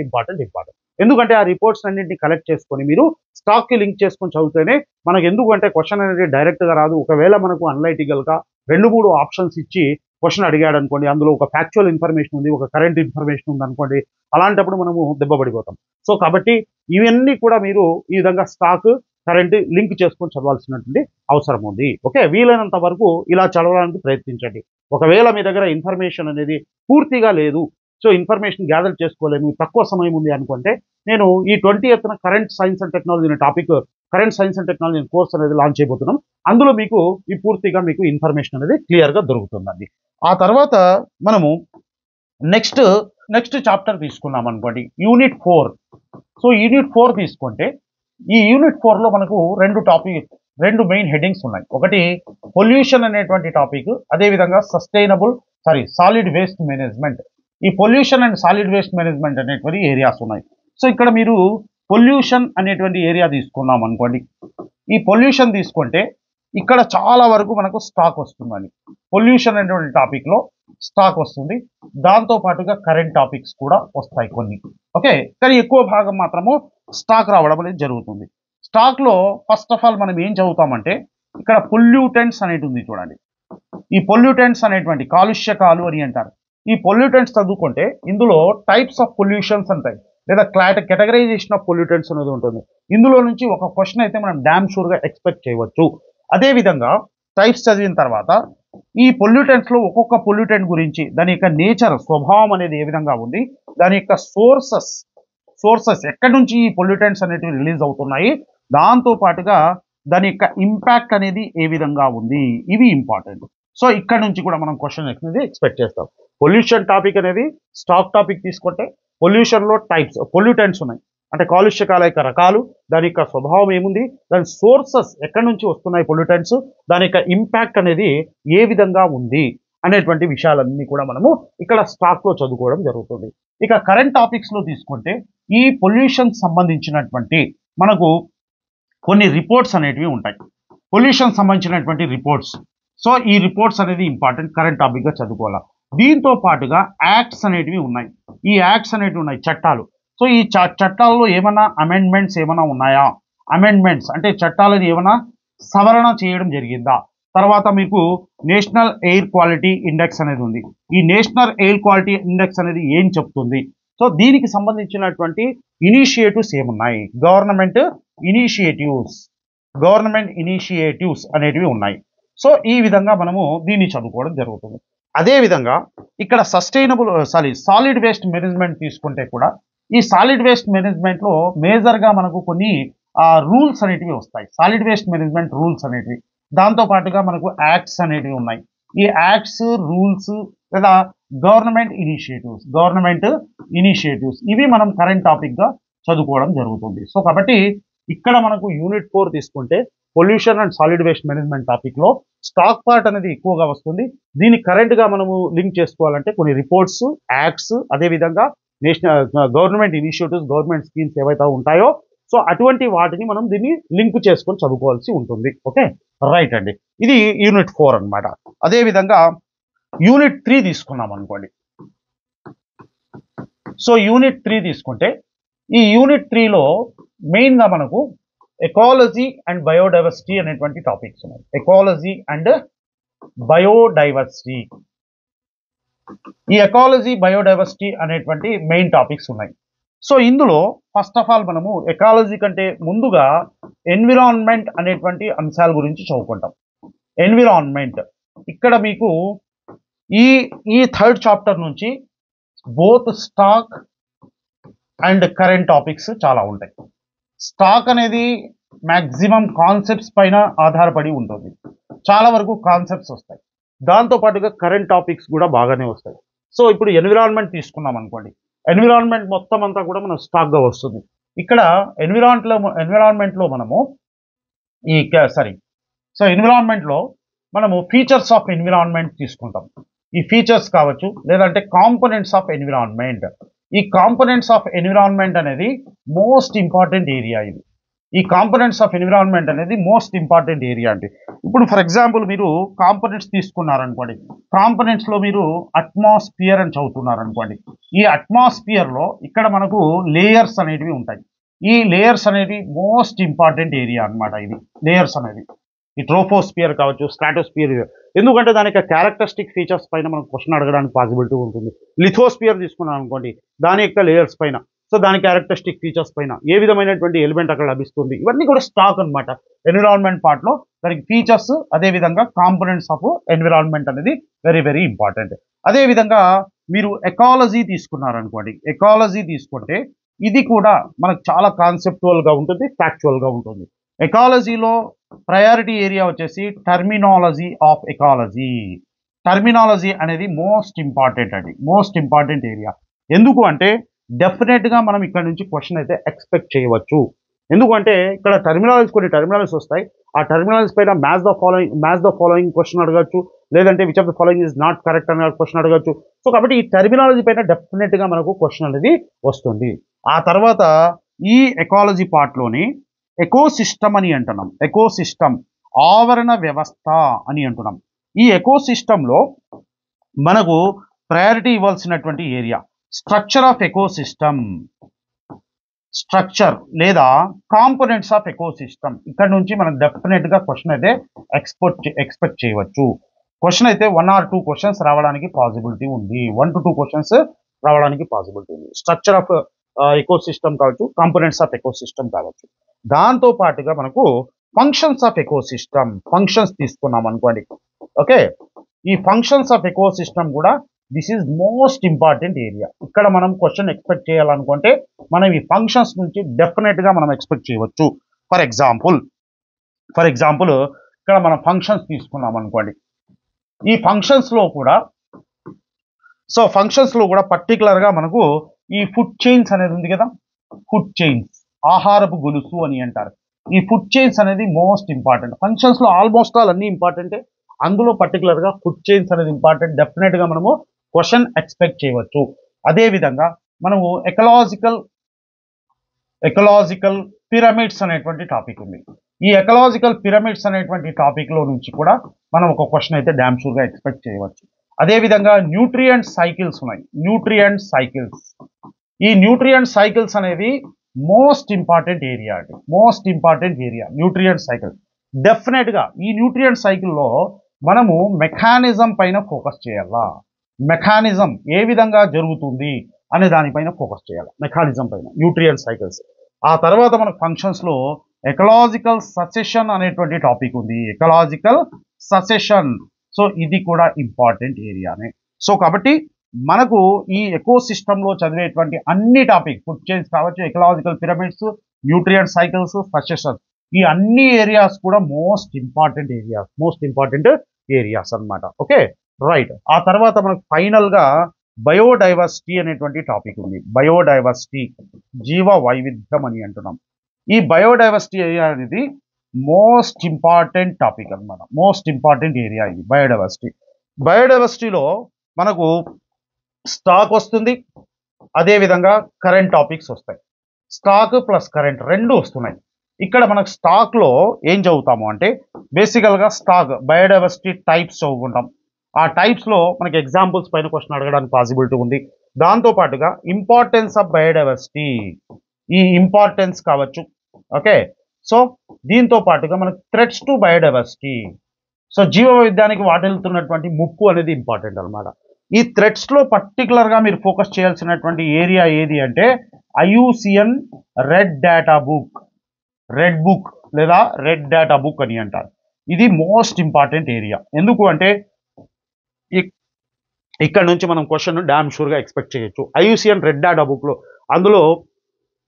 ఎందుకంటే ఆ రిపోర్ట్స్ అన్నింటినీ కలెక్ట్ చేసుకొని మీరు స్టాక్కి లింక్ చేసుకొని చదివితేనే మనకు, ఎందుకంటే క్వశ్చన్ అనేది డైరెక్ట్గా రాదు. ఒకవేళ మనకు అనలైటికల్గా 2-3 ఆప్షన్స్ ఇచ్చి క్వశ్చన్ అడిగాడు అనుకోండి, అందులో ఒక ఫ్యాక్చువల్ ఇన్ఫర్మేషన్ ఉంది, ఒక కరెంట్ ఇన్ఫర్మేషన్ ఉంది అనుకోండి, అలాంటప్పుడు మనము దెబ్బపడిపోతాం. సో కాబట్టి ఇవన్నీ కూడా మీరు ఈ విధంగా స్టాక్ కరెంట్ లింక్ చేసుకొని చదవాల్సినటువంటి అవసరం ఉంది. ఓకే, వీలైనంత వరకు ఇలా చదవడానికి ప్రయత్నించండి. ఒకవేళ మీ దగ్గర ఇన్ఫర్మేషన్ అనేది పూర్తిగా లేదు, సో ఇన్ఫర్మేషన్ గ్యాదర్ చేసుకోలేము, తక్కువ సమయం ఉంది అనుకుంటే, నేను ఈ 20th current science and technology అనే topic, current science and technology course అనేది లాంచ్ చేయబోతున్నాం. అందులో మీకు ఈ పూర్తిగా మీకు ఇన్ఫర్మేషన్ అనేది క్లియర్గా దొరుకుతుందండి. ఆ తర్వాత మనము నెక్స్ట్ చాప్టర్ తీసుకున్నాం అనుకోండి, యూనిట్ 4. సో యూనిట్ 4 తీసుకుంటే ఈ యూనిట్ 4లో మనకు రెండు మెయిన్ హెడ్డింగ్స్ ఉన్నాయి. ఒకటి పొల్యూషన్ అనేటువంటి టాపిక్, అదేవిధంగా సాలిడ్ వేస్ట్ మేనేజ్మెంట్. ఈ pollution and solid waste management అనేటువంటి ఏరియాస్ ఉన్నాయి. సో ఇక్కడ మీరు పొల్యూషన్ అనేటువంటి ఏరియా తీసుకున్నాం అనుకోండి. ఈ పొల్యూషన్ తీసుకుంటే ఇక్కడ చాలా వరకు మనకు స్టాక్ వస్తుందండి. పొల్యూషన్ అనేటువంటి టాపిక్లో స్టాక్ వస్తుంది, దాంతోపాటుగా కరెంట్ టాపిక్స్ కూడా వస్తాయి కొన్ని. ఓకే, కానీ ఎక్కువ భాగం మాత్రము స్టాక్ రావడం అనేది జరుగుతుంది. స్టాక్లో ఫస్ట్ ఆఫ్ ఆల్ మనం ఏం చదువుతామంటే ఇక్కడ పొల్యూటెంట్స్ అనేది ఉంది చూడండి. ఈ పొల్యూటెంట్స్ అనేటువంటి కాలుష్యకాలు అని అంటారు. ఈ పొల్యూటెంట్స్ చదువుకుంటే ఇందులో టైప్స్ ఆఫ్ పొల్యూషన్స్ ఉంటాయి, లేదా కేటగరైజేషన్ ఆఫ్ పొల్యూటెంట్స్ అనేది ఉంటుంది. ఇందులో నుంచి ఒక క్వశ్చన్ అయితే మనం డ్యామ్ షూర్గా ఎక్స్పెక్ట్ చేయవచ్చు. అదేవిధంగా టైప్స్ చదివిన తర్వాత ఈ పొల్యూటెంట్స్లో ఒక్కొక్క పొల్యూటెంట్ గురించి, దాని యొక్క నేచర్, స్వభావం అనేది ఏ విధంగా ఉంది, దాని యొక్క సోర్సెస్ ఎక్కడి నుంచి ఈ పొల్యూటెంట్స్ అనేటివి రిలీజ్ అవుతున్నాయి, దాంతో పాటుగా దాని యొక్క ఇంపాక్ట్ అనేది ఏ విధంగా ఉంది, ఇవి ఇంపార్టెంట్. సో ఇక్కడ నుంచి కూడా మనం క్వశ్చన్ అనేది ఎక్స్పెక్ట్ చేస్తాం. పొల్యూషన్ టాపిక్ అనేది స్టాక్ టాపిక్ తీసుకుంటే పొల్యూషన్లో టైప్స్ పొల్యూటెంట్స్ ఉన్నాయి, అంటే కాలుష్యకాల యొక్క రకాలు, దాని యొక్క స్వభావం ఏముంది, దాని సోర్సెస్ ఎక్కడి నుంచి వస్తున్నాయి పొల్యూటెంట్స్, దాని యొక్క ఇంపాక్ట్ అనేది ఏ విధంగా ఉంది అనేటువంటి విషయాలన్నీ కూడా మనము ఇక్కడ స్టాక్లో చదువుకోవడం జరుగుతుంది. ఇక కరెంట్ టాపిక్స్లో తీసుకుంటే ఈ పొల్యూషన్ సంబంధించినటువంటి మనకు కొన్ని రిపోర్ట్స్ అనేటివి ఉంటాయి, పొల్యూషన్ సంబంధించినటువంటి రిపోర్ట్స్. సో ఈ రిపోర్ట్స్ అనేది ఇంపార్టెంట్, కరెంట్ టాపిక్గా చదువుకోవాలి. దీంతో పాటుగా యాక్ట్స్ అనేటివి ఉన్నాయి, ఈ యాక్ట్స్ అనేటివి ఉన్నాయి, చట్టాలు. సో ఈ చట్టాల్లో ఏమైనా అమెండ్మెంట్స్ ఏమైనా ఉన్నాయా, అమెండ్మెంట్స్ అంటే చట్టాలను ఏమైనా సవరణ చేయడం జరిగిందా. తర్వాత మీకు నేషనల్ ఎయిర్ క్వాలిటీ ఇండెక్స్ అనేది ఉంది. ఈ నేషనల్ ఎయిర్ క్వాలిటీ ఇండెక్స్ అనేది ఏం చెప్తుంది, సో దీనికి సంబంధించినటువంటి ఇనిషియేటివ్స్ ఏమున్నాయి, గవర్నమెంట్ ఇనిషియేటివ్స్ అనేటివి ఉన్నాయి. సో ఈ విధంగా మనము దీన్ని చదువుకోవడం జరుగుతుంది. అదేవిధంగా ఇక్కడ సాలిడ్ వేస్ట్ మేనేజ్మెంట్ తీసుకుంటే కూడా ఈ సాలిడ్ వేస్ట్ మేనేజ్మెంట్లో మేజర్గా మనకు కొన్ని రూల్స్ అనేటివి వస్తాయి, సాలిడ్ వేస్ట్ మేనేజ్మెంట్ రూల్స్ అనేటివి. దాంతోపాటుగా మనకు యాక్ట్స్ అనేటివి ఉన్నాయి. ఈ యాక్ట్స్, రూల్స్ లేదా గవర్నమెంట్ ఇనిషియేటివ్స్ ఇవి మనం కరెంట్ టాపిక్గా చదువుకోవడం జరుగుతుంది. సో కాబట్టి ఇక్కడ మనకు యూనిట్ 4 తీసుకుంటే pollution and solid waste management టాపిక్లో స్టాక్ పార్ట్ అనేది ఎక్కువగా వస్తుంది. దీన్ని కరెంట్గా మనము లింక్ చేసుకోవాలంటే కొన్ని రిపోర్ట్స్, యాక్ట్స్, అదేవిధంగా గవర్నమెంట్ ఇనిషియేటివ్స్, గవర్నమెంట్ స్కీమ్స్ ఏవైతే ఉంటాయో సో అటువంటి వాటిని మనం దీన్ని లింక్ చేసుకొని చదువుకోవాల్సి ఉంటుంది. ఓకే, రైట్ అండి. ఇది యూనిట్ 4 అనమాట. అదేవిధంగా యూనిట్ 3 తీసుకున్నాం అనుకోండి. సో యూనిట్ 3 తీసుకుంటే ఈ యూనిట్ 3లో మెయిన్గా మనకు ఎకాలజీ అండ్ బయోడైవర్సిటీ అనేటువంటి టాపిక్స్ ఉన్నాయి. ఎకాలజీ అండ్ బయోడైవర్సిటీ, ఈ ఎకాలజీ బయోడైవర్సిటీ అనేటువంటి మెయిన్ టాపిక్స్ ఉన్నాయి. సో ఇందులో ఫస్ట్ ఆఫ్ ఆల్ మనము ఎకాలజీ కంటే ముందుగా ఎన్విరాన్మెంట్ అనేటువంటి అంశాల గురించి చదువుకుంటాం. ఎన్విరాన్మెంట్ ఇక్కడ మీకు ఈ థర్డ్ చాప్టర్ నుంచి both stock and current topics చాలా ఉంటాయి. స్టాక్ అనేది మ్యాక్సిమం కాన్సెప్ట్స్ పైన ఆధారపడి ఉంటుంది, చాలా వరకు కాన్సెప్ట్స్ వస్తాయి. దాంతోపాటుగా కరెంట్ టాపిక్స్ కూడా బాగానే వస్తాయి. సో ఇప్పుడు ఎన్విరాన్మెంట్ తీసుకున్నాం అనుకోండి, ఎన్విరాన్మెంట్ మొత్తం అంతా కూడా మనం స్టాక్గా వస్తుంది. ఇక్కడ ఎన్విరాన్మెంట్లో మనము ఎన్విరాన్మెంట్లో మనము ఫీచర్స్ ఆఫ్ ఎన్విరాన్మెంట్ తీసుకుంటాం. ఈ ఫీచర్స్ కావచ్చు, లేదంటే కాంపోనెంట్స్ ఆఫ్ ఎన్విరాన్మెంట్. ఈ కాంపోనెంట్స్ ఆఫ్ ఎన్విరాన్మెంట్ అనేది మోస్ట్ ఇంపార్టెంట్ ఏరియా. ఇది ఈ కాంపోనెంట్స్ ఆఫ్ ఎన్విరాన్మెంట్ అనేది మోస్ట్ ఇంపార్టెంట్ ఏరియా అండి. ఇప్పుడు ఫర్ ఎగ్జాంపుల్ మీరు కాంపోనెంట్స్ తీసుకున్నారనుకోండి, కాంపోనెంట్స్లో మీరు అట్మాస్ఫియర్ అని చదువుతున్నారనుకోండి. ఈ అట్మాస్ఫియర్లో ఇక్కడ మనకు లేయర్స్ అనేటివి ఉంటాయి. ఈ లేయర్స్ అనేది మోస్ట్ ఇంపార్టెంట్ ఏరియా అనమాట. ఇది లేయర్స్ అనేది ఈ ట్రోపోస్ఫియర్ కావచ్చు, స్ట్రాటోస్ఫియర్, ఎందుకంటే దాని యొక్క క్యారెక్టరిస్టిక్ ఫీచర్స్ పైన మనకు క్వశ్చన్ అడగడానికి పాసిబిలిటీ ఉంటుంది. లిథోస్ఫియర్ తీసుకున్నాం అనుకోండి, దాని యొక్క లేయర్స్ పైన, సో దాని క్యారెక్టరిస్టిక్ ఫీచర్స్ పైన ఏ విధమైనటువంటి ఎలిమెంట్ అక్కడ లభిస్తుంది, ఇవన్నీ కూడా స్టాక్ అనమాట. ఎన్విరాన్మెంట్ పార్ట్లో దానికి ఫీచర్స్, అదేవిధంగా కాంపోనెంట్స్ ఆఫ్ ఎన్విరాన్మెంట్ అనేది వెరీ వెరీ ఇంపార్టెంట్. అదేవిధంగా మీరు ఎకాలజీ తీసుకున్నారనుకోండి, ఎకాలజీ తీసుకుంటే ఇది కూడా మనకు చాలా కాన్సెప్చువల్గా ఉంటుంది, ఫ్యాక్చువల్గా ఉంటుంది. ఎకాలజీలో ప్రయారిటీ ఏరియా వచ్చేసి టర్మినాలజీ ఆఫ్ ఎకాలజీ. టర్మినాలజీ అనేది మోస్ట్ ఇంపార్టెంట్ అండి, మోస్ట్ ఇంపార్టెంట్ ఏరియా. ఎందుకు అంటే డెఫినెట్గా మనం ఇక్కడ నుంచి క్వశ్చన్ అయితే ఎక్స్పెక్ట్ చేయవచ్చు. ఎందుకంటే ఇక్కడ కొన్ని టర్మినాలజీస్ వస్తాయి. ఆ టర్మినాలజీస్ పైన మ్యాచ్ ద ఫాలోయింగ్ క్వశ్చన్ అడగచ్చు, లేదంటే which of the following is not correct అనే క్వశ్చన్ అడగచ్చు. సో కాబట్టి ఈ టర్మినాలజీ పైన డెఫినెట్గా మనకు క్వశ్చన్ అనేది వస్తుంది. ఆ తర్వాత ఈ ఎకాలజీ పార్ట్లోని ఎకోసిస్టమ్ అని అంటున్నాం. ఎకోసిస్టమ్ ఆవరణ వ్యవస్థ అని అంటున్నాం. ఈ ఎకోసిస్టంలో మనకు ప్రయారిటీ ఇవ్వాల్సినటువంటి area structure of ecosystem, structure లేదా కాంపోనెంట్స్ ఆఫ్ ఎకోసిస్టమ్. ఇక్కడ నుంచి మనం డెఫినెట్గా క్వశ్చన్ అయితే ఎక్స్పెక్ట్ చేయవచ్చు. క్వశ్చన్ అయితే 1 or 2 క్వశ్చన్స్ రావడానికి పాసిబిలిటీ ఉంది. 1 to 2 క్వశ్చన్స్ రావడానికి పాసిబిలిటీ ఉంది. స్ట్రక్చర్ ఆఫ్ ఎకో సిస్టమ్ కావచ్చు, కాంపోనెంట్స్ ఆఫ్ ఎకో సిస్టమ్ కావచ్చు. దాంతో పాటుగా మనకు functions of eco system, functions తీసుకున్నాం అనుకోండి. ఓకే, ఈ ఫంక్షన్స్ ఆఫ్ ఎకో సిస్టమ్ కూడా this is most important area. ఇక్కడ మనం క్వశ్చన్ ఎక్స్పెక్ట్ చేయాలనుకుంటే మనం ఈ ఫంక్షన్స్ నుంచి డెఫినెట్గా మనం ఎక్స్పెక్ట్ చేయవచ్చు. ఫర్ ఎగ్జాంపుల్ ఇక్కడ మనం ఫంక్షన్స్ తీసుకున్నాం అనుకోండి. ఈ ఫంక్షన్స్లో కూడా పర్టికులర్గా మనకు ఈ ఫుడ్ చైన్స్ అనేది ఉంది కదా, ఫుడ్ చైన్స్, ఆహారపు గొలుసు అని అంటారు. ఈ ఫుడ్ చైన్స్ అనేది మోస్ట్ ఇంపార్టెంట్. ఫంక్షన్స్లో ఆల్మోస్ట్ ఆల్ అన్నీ ఇంపార్టెంటే, అందులో పర్టికులర్గా ఫుడ్ చైన్స్ అనేది ఇంపార్టెంట్. డెఫినెట్గా మనము క్వశ్చన్ ఎక్స్పెక్ట్ చేయవచ్చు. అదేవిధంగా మనము ఎకలాజికల్ పిరమిడ్స్ అనేటువంటి టాపిక్ ఉంది. ఈ ఎకలాజికల్ పిరమిడ్స్ అనేటువంటి టాపిక్లో నుంచి కూడా మనం ఒక క్వశ్చన్ అయితే డ్యామ్ షూర్గా ఎక్స్పెక్ట్ చేయవచ్చు. అదేవిధంగా న్యూట్రియంట్ సైకిల్స్ ఉన్నాయి. ఈ న్యూట్రియంట్ సైకిల్స్ అనేది మోస్ట్ ఇంపార్టెంట్ ఏరియా అండి. Nutrient cycle. డెఫినెట్గా ఈ న్యూట్రియంట్ సైకిల్లో మనము మెకానిజం పైన ఫోకస్ చేయాలా. మెకానిజం ఏ విధంగా జరుగుతుంది అనే దానిపైన ఫోకస్ చేయాలి, మెకానిజం పైన, న్యూట్రియంట్ సైకిల్స్. ఆ తర్వాత మనకు ఫంక్షన్స్లో ఎకలాజికల్ ససెషన్ అనేటువంటి టాపిక్ ఉంది. సో ఇది కూడా ఇంపార్టెంట్ ఏరియానే. సో కాబట్టి మనకు ఈ ఎకో సిస్టంలో చదివేటువంటి అన్ని టాపిక్, ఫుడ్ చైన్స్ కావచ్చు, ఎకలాజికల్ పిరమిడ్స్, న్యూట్రియంట్ సైకిల్స్, ససెషన్, ఈ అన్ని ఏరియాస్ కూడా మోస్ట్ ఇంపార్టెంట్ ఏరియాస్ అన్నమాట. Okay, right. ఆ తర్వాత మనకు ఫైనల్గా బయోడైవర్సిటీ అనేటువంటి టాపిక్ ఉంది. బయోడైవర్సిటీ, జీవ వైవిధ్యం అని అంటున్నాం. ఈ బయోడైవర్సిటీ ఏరియా అనేది మోస్ట్ ఇంపార్టెంట్ టాపిక్ అన్నమాట. మోస్ట్ ఇంపార్టెంట్ ఏరియా ఇది బయోడైవర్సిటీలో మనకు స్టాక్ వస్తుంది, అదేవిధంగా కరెంట్ టాపిక్స్ వస్తాయి. స్టాక్ ప్లస్ కరెంట్ రెండు వస్తున్నాయి. ఇక్కడ మనకు స్టాక్లో ఏం చదువుతాము అంటే బేసికల్గా స్టాక్ బయోడైవర్సిటీ టైప్స్ చదువుకుంటాం. ఆ టైప్స్లో మనకి ఎగ్జాంపుల్స్ పైన క్వశ్చన్ అడగడానికి పాసిబిలిటీ ఉంది. దాంతోపాటుగా ఇంపార్టెన్స్ ఆఫ్ బయోడైవర్సిటీ, ఈ ఇంపార్టెన్స్ కావచ్చు. ఓకే, సో దీంతో పాటుగా మనకు థ్రెట్స్ టు బయోడైవర్సిటీ, సో జీవ వైవిధ్యానికి వాటిల్లుతున్నటువంటి ముప్పు అనేది ఇంపార్టెంట్ అనమాట. ఈ థ్రెట్స్లో పర్టికులర్గా మీరు ఫోకస్ చేయాల్సినటువంటి ఏరియా ఏది అంటే IUCN రెడ్ బుక్ లేదా రెడ్ డేటా బుక్ అని అంటారు. ఇది మోస్ట్ ఇంపార్టెంట్ ఏరియా. ఎందుకు అంటే ఇక్కడ నుంచి మనం క్వశ్చన్ డామ్ షూర్గా ఎక్స్పెక్ట్ చేయొచ్చు. IUCN రెడ్ డేటా బుక్లో అందులో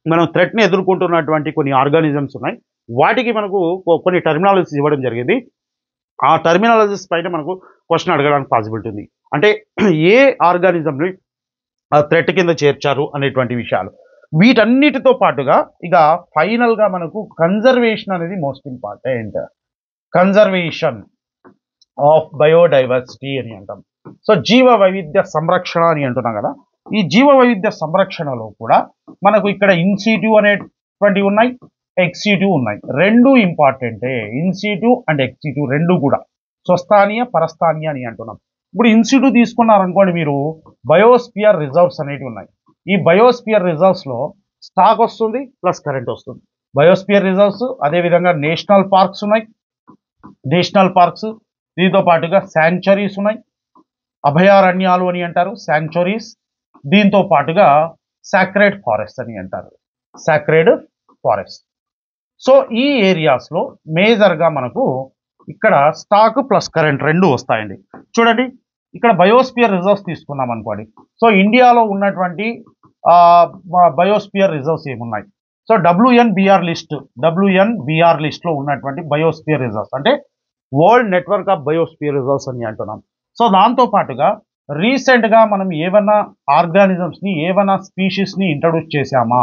మనం థ్రెట్ని ఎదుర్కొంటున్నటువంటి కొన్ని ఆర్గానిజమ్స్ ఉన్నాయి. వాటికి మనకు కొన్ని టర్మినాలజీస్ ఇవ్వడం జరిగింది. ఆ టర్మినాలజీస్ పైన మనకు క్వశ్చన్ అడగడానికి పాసిబిలిటీ ఉంది. అంటే ఏ ఆర్గానిజంని థ్రెట్ కింద చేర్చారు అనేటువంటి విషయాలు. వీటన్నిటితో పాటుగా ఇక ఫైనల్గా మనకు కన్జర్వేషన్ అనేది most important. Conservation of biodiversity అని అంటాం. సో జీవ వైవిధ్య సంరక్షణ అని అంటున్నాం కదా. ఈ జీవ వైవిధ్య సంరక్షణలో కూడా మనకు ఇక్కడ ఇన్సిట్యూ అనేటువంటివి ఉన్నాయి, ఎక్సిట్యూ ఉన్నాయి. రెండు ఇంపార్టెంటే, ఇన్సిట్యూ అండ్ ఎక్సిట్యూ రెండు కూడా. స్వస్థానీయ, పరస్థానీయ అని అంటున్నాం. ఇప్పుడు ఇన్సిట్యూ తీసుకున్నారనుకోండి మీరు, బయోస్పియర్ రిజర్వ్స్ అనేవి ఉన్నాయి. ఈ బయోస్పియర్ రిజర్వ్స్లో స్టాక్ వస్తుంది ప్లస్ కరెంట్ వస్తుంది. బయోస్పియర్ రిజర్వ్స్, అదేవిధంగా నేషనల్ పార్క్స్ ఉన్నాయి. దీంతో పాటుగా శాంక్చురీస్ ఉన్నాయి, అభయారణ్యాలు అని అంటారు, శాంక్చురీస్. దీంతో పాటుగా సాక్రెడ్ ఫారెస్ట్ అని అంటారు, సో ఈ ఏరియాస్లో మేజర్గా మనకు ఇక్కడ స్టాక్ ప్లస్ కరెంట్ రెండు వస్తాయండి. చూడండి, ఇక్కడ బయోస్పియర్ రిజర్వ్స్ తీసుకున్నాం అనుకోండి. సో ఇండియాలో ఉన్నటువంటి బయోస్పియర్ రిజర్వ్స్ ఏమున్నాయి? సో WNBR లిస్ట్లో ఉన్నటువంటి బయోస్పియర్ రిజర్వ్స్ అంటే world network of biosphere reserves అని అంటున్నాం. సో దాంతో పాటుగా రీసెంట్గా మనం ఏమైనా ఆర్గానిజమ్స్ని, ఏమైనా స్పీషీస్ని ఇంట్రడ్యూస్ చేశామా?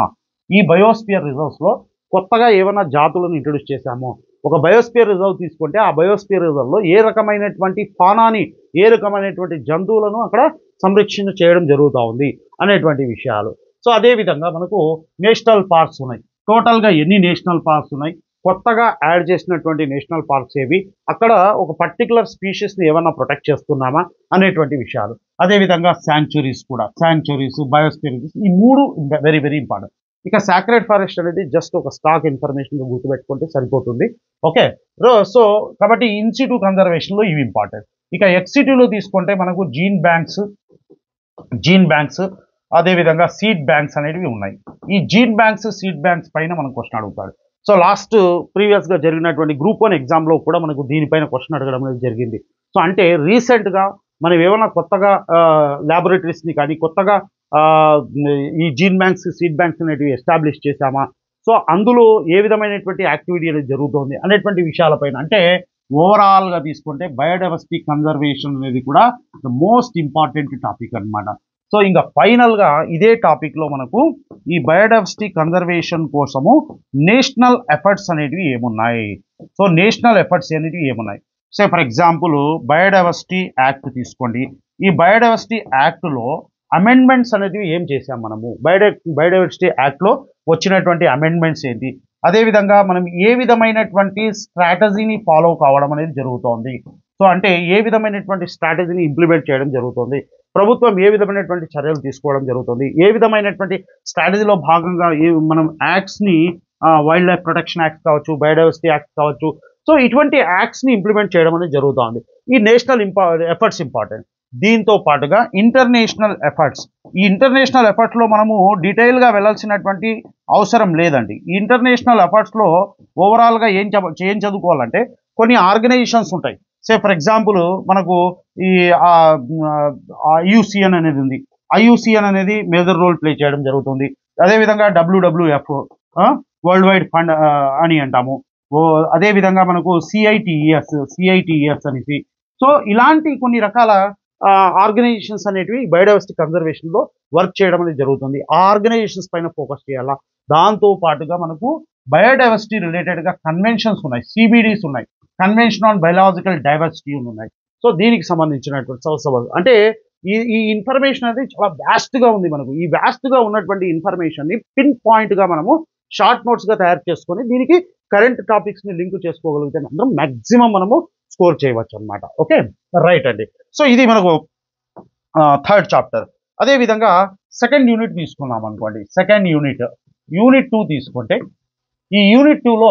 ఈ బయోస్పియర్ రిజర్వ్స్లో కొత్తగా ఏమైనా జాతులను ఇంట్రడ్యూస్ చేశామో? ఒక బయోస్పియర్ రిజర్వ్ తీసుకుంటే ఆ బయోస్పియర్ రిజర్వ్లో ఏ రకమైనటువంటి ఫానాని, ఏ రకమైనటువంటి జంతువులను అక్కడ సంరక్షణ చేయడం జరుగుతూ ఉంది అనేటువంటి విషయాలు. సో అదేవిధంగా మనకు నేషనల్ పార్క్స్ ఉన్నాయి. టోటల్గా ఎన్ని నేషనల్ పార్క్స్ ఉన్నాయి, కొత్తగా యాడ్ చేసినటువంటి నేషనల్ పార్క్స్ ఏవి, అక్కడ ఒక పర్టికులర్ స్పీషీస్ని ఏమన్నా ప్రొటెక్ట్ చేస్తున్నామా అనేటువంటి విషయాలు. అదేవిధంగా శాంక్చురీస్, బయోస్పియర్ రిజర్వ్స్, ఈ మూడు వెరీ వెరీ ఇంపార్టెంట్. ఇక సాక్రెడ్ ఫారెస్ట్ అనేది జస్ట్ ఒక స్టాక్ ఇన్ఫర్మేషన్ గుర్తుపెట్టుకుంటే సరిపోతుంది. ఓకే, సో కాబట్టి ఇన్సిట్యూ కన్జర్వేషన్లో ఇవి ఇంపార్టెంట్. ఇక ఎక్సిటీలో తీసుకుంటే మనకు జీన్ బ్యాంక్స్ అదేవిధంగా సీడ్ బ్యాంక్స్ అనేవి ఉన్నాయి. ఈ జీన్ బ్యాంక్స్ సీడ్ బ్యాంక్స్ పైన మనం క్వశ్చన్ అడుగుతాడు. సో లాస్ట్ ప్రీవియస్గా జరిగినటువంటి గ్రూప్ 1 ఎగ్జామ్లో కూడా మనకు దీనిపైన క్వశ్చన్ అడగడం అనేది జరిగింది. సో అంటే రీసెంట్గా మనం ఏమైనా కొత్తగా ల్యాబొరేటరీస్ని కానీ కొత్తగా ఈ జీన్ బ్యాంక్స్ సీడ్ బ్యాంక్స్ అనేటివి ఎస్టాబ్లిష్ చేశామా, సో అందులో ఏ విధమైనటువంటి యాక్టివిటీ అనేది జరుగుతుంది అనేటువంటి విషయాలపైన, అంటే ఓవరాల్గా తీసుకుంటే బయోడైవర్సిటీ కన్జర్వేషన్ అనేది కూడా ద మోస్ట్ ఇంపార్టెంట్ టాపిక్ అనమాట. సో ఇంకా ఫైనల్గా ఇదే టాపిక్లో మనకు ఈ బయోడైవర్సిటీ కన్జర్వేషన్ కోసము నేషనల్ ఎఫర్ట్స్ అనేటివి ఏమున్నాయి, సో నేషనల్ ఎఫర్ట్స్ అనేటివి ఏమున్నాయి. So for example biodiversity act తీసుకోండి. ఈ బయోడైవర్సిటీ యాక్ట్లో అమెండ్మెంట్స్ అనేటివి ఏం చేసాం మనము, బయోడైవర్సిటీ యాక్ట్లో వచ్చినటువంటి అమెండ్మెంట్స్ ఏంటి, అదేవిధంగా మనం ఏ విధమైనటువంటి స్ట్రాటజీని ఫాలో కావడం అనేది జరుగుతోంది. సో అంటే ఏ విధమైనటువంటి స్ట్రాటజీని ఇంప్లిమెంట్ చేయడం జరుగుతుంది, ప్రభుత్వం ఏ విధమైనటువంటి చర్యలు తీసుకోవడం జరుగుతుంది, ఏ విధమైనటువంటి స్ట్రాటజీలో భాగంగా మనం యాక్ట్స్ని వైల్డ్ లైఫ్ ప్రొటెక్షన్ యాక్ట్ కావచ్చు, బయోడైవర్సిటీ యాక్ట్ కావచ్చు, సో ఇటువంటి యాక్ట్స్ని ఇంప్లిమెంట్ చేయడం అనేది జరుగుతుంది. ఈ నేషనల్ ఎఫర్ట్స్ ఇంపార్టెంట్. దీంతో పాటుగా ఇంటర్నేషనల్ ఎఫర్ట్స్, ఈ ఇంటర్నేషనల్ ఎఫర్ట్స్లో మనము డీటెయిల్గా వెళ్ళాల్సినటువంటి అవసరం లేదండి. ఈ ఇంటర్నేషనల్ ఎఫర్ట్స్లో ఓవరాల్గా ఏం చదువుకోవాలంటే కొన్ని ఆర్గనైజేషన్స్ ఉంటాయి. సే ఫర్ ఎగ్జాంపుల్ మనకు ఈ IUCN అనేది ఉంది. IUCN అనేది మేజర్ రోల్ ప్లే చేయడం జరుగుతుంది. అదేవిధంగా WWF వరల్డ్ వైడ్ ఫండ్ అని అంటాము. అదేవిధంగా మనకు CITES అనేసి, సో ఇలాంటి కొన్ని రకాల ఆర్గనైజేషన్స్ అనేటివి బయోడైవర్సిటీ కన్జర్వేషన్లో వర్క్ చేయడం అనేది జరుగుతుంది. ఆ ఆర్గనైజేషన్స్ పైన ఫోకస్ చేయాలా. దాంతో పాటుగా మనకు బయోడైవర్సిటీ రిలేటెడ్గా కన్వెన్షన్స్ ఉన్నాయి, CBDs ఉన్నాయి, కన్వెన్షన్ ఆన్ బయలాజికల్ డైవర్సిటీ ఉన్నాయి. సో దీనికి సంబంధించినటువంటి సవాల్ అంటే ఈ ఇన్ఫర్మేషన్ అనేది చాలా వ్యాస్ట్గా ఉంది మనకు. ఈ వ్యాస్ట్గా ఉన్నటువంటి ఇన్ఫర్మేషన్ని పిన్ పాయింట్గా మనము షార్ట్ నోట్స్గా తయారు చేసుకొని దీనికి కరెంట్ టాపిక్స్ని లింక్ చేసుకోగలిగితే మాత్రం మ్యాక్సిమం మనము స్కోర్ చేయవచ్చు అనమాట. ఓకే, రైట్ అండి. సో ఇది మనకు థర్డ్ చాప్టర్. అదేవిధంగా సెకండ్ యూనిట్ తీసుకున్నాం అనుకోండి. సెకండ్ యూనిట్ 2 తీసుకుంటే ఈ యూనిట్ 2లో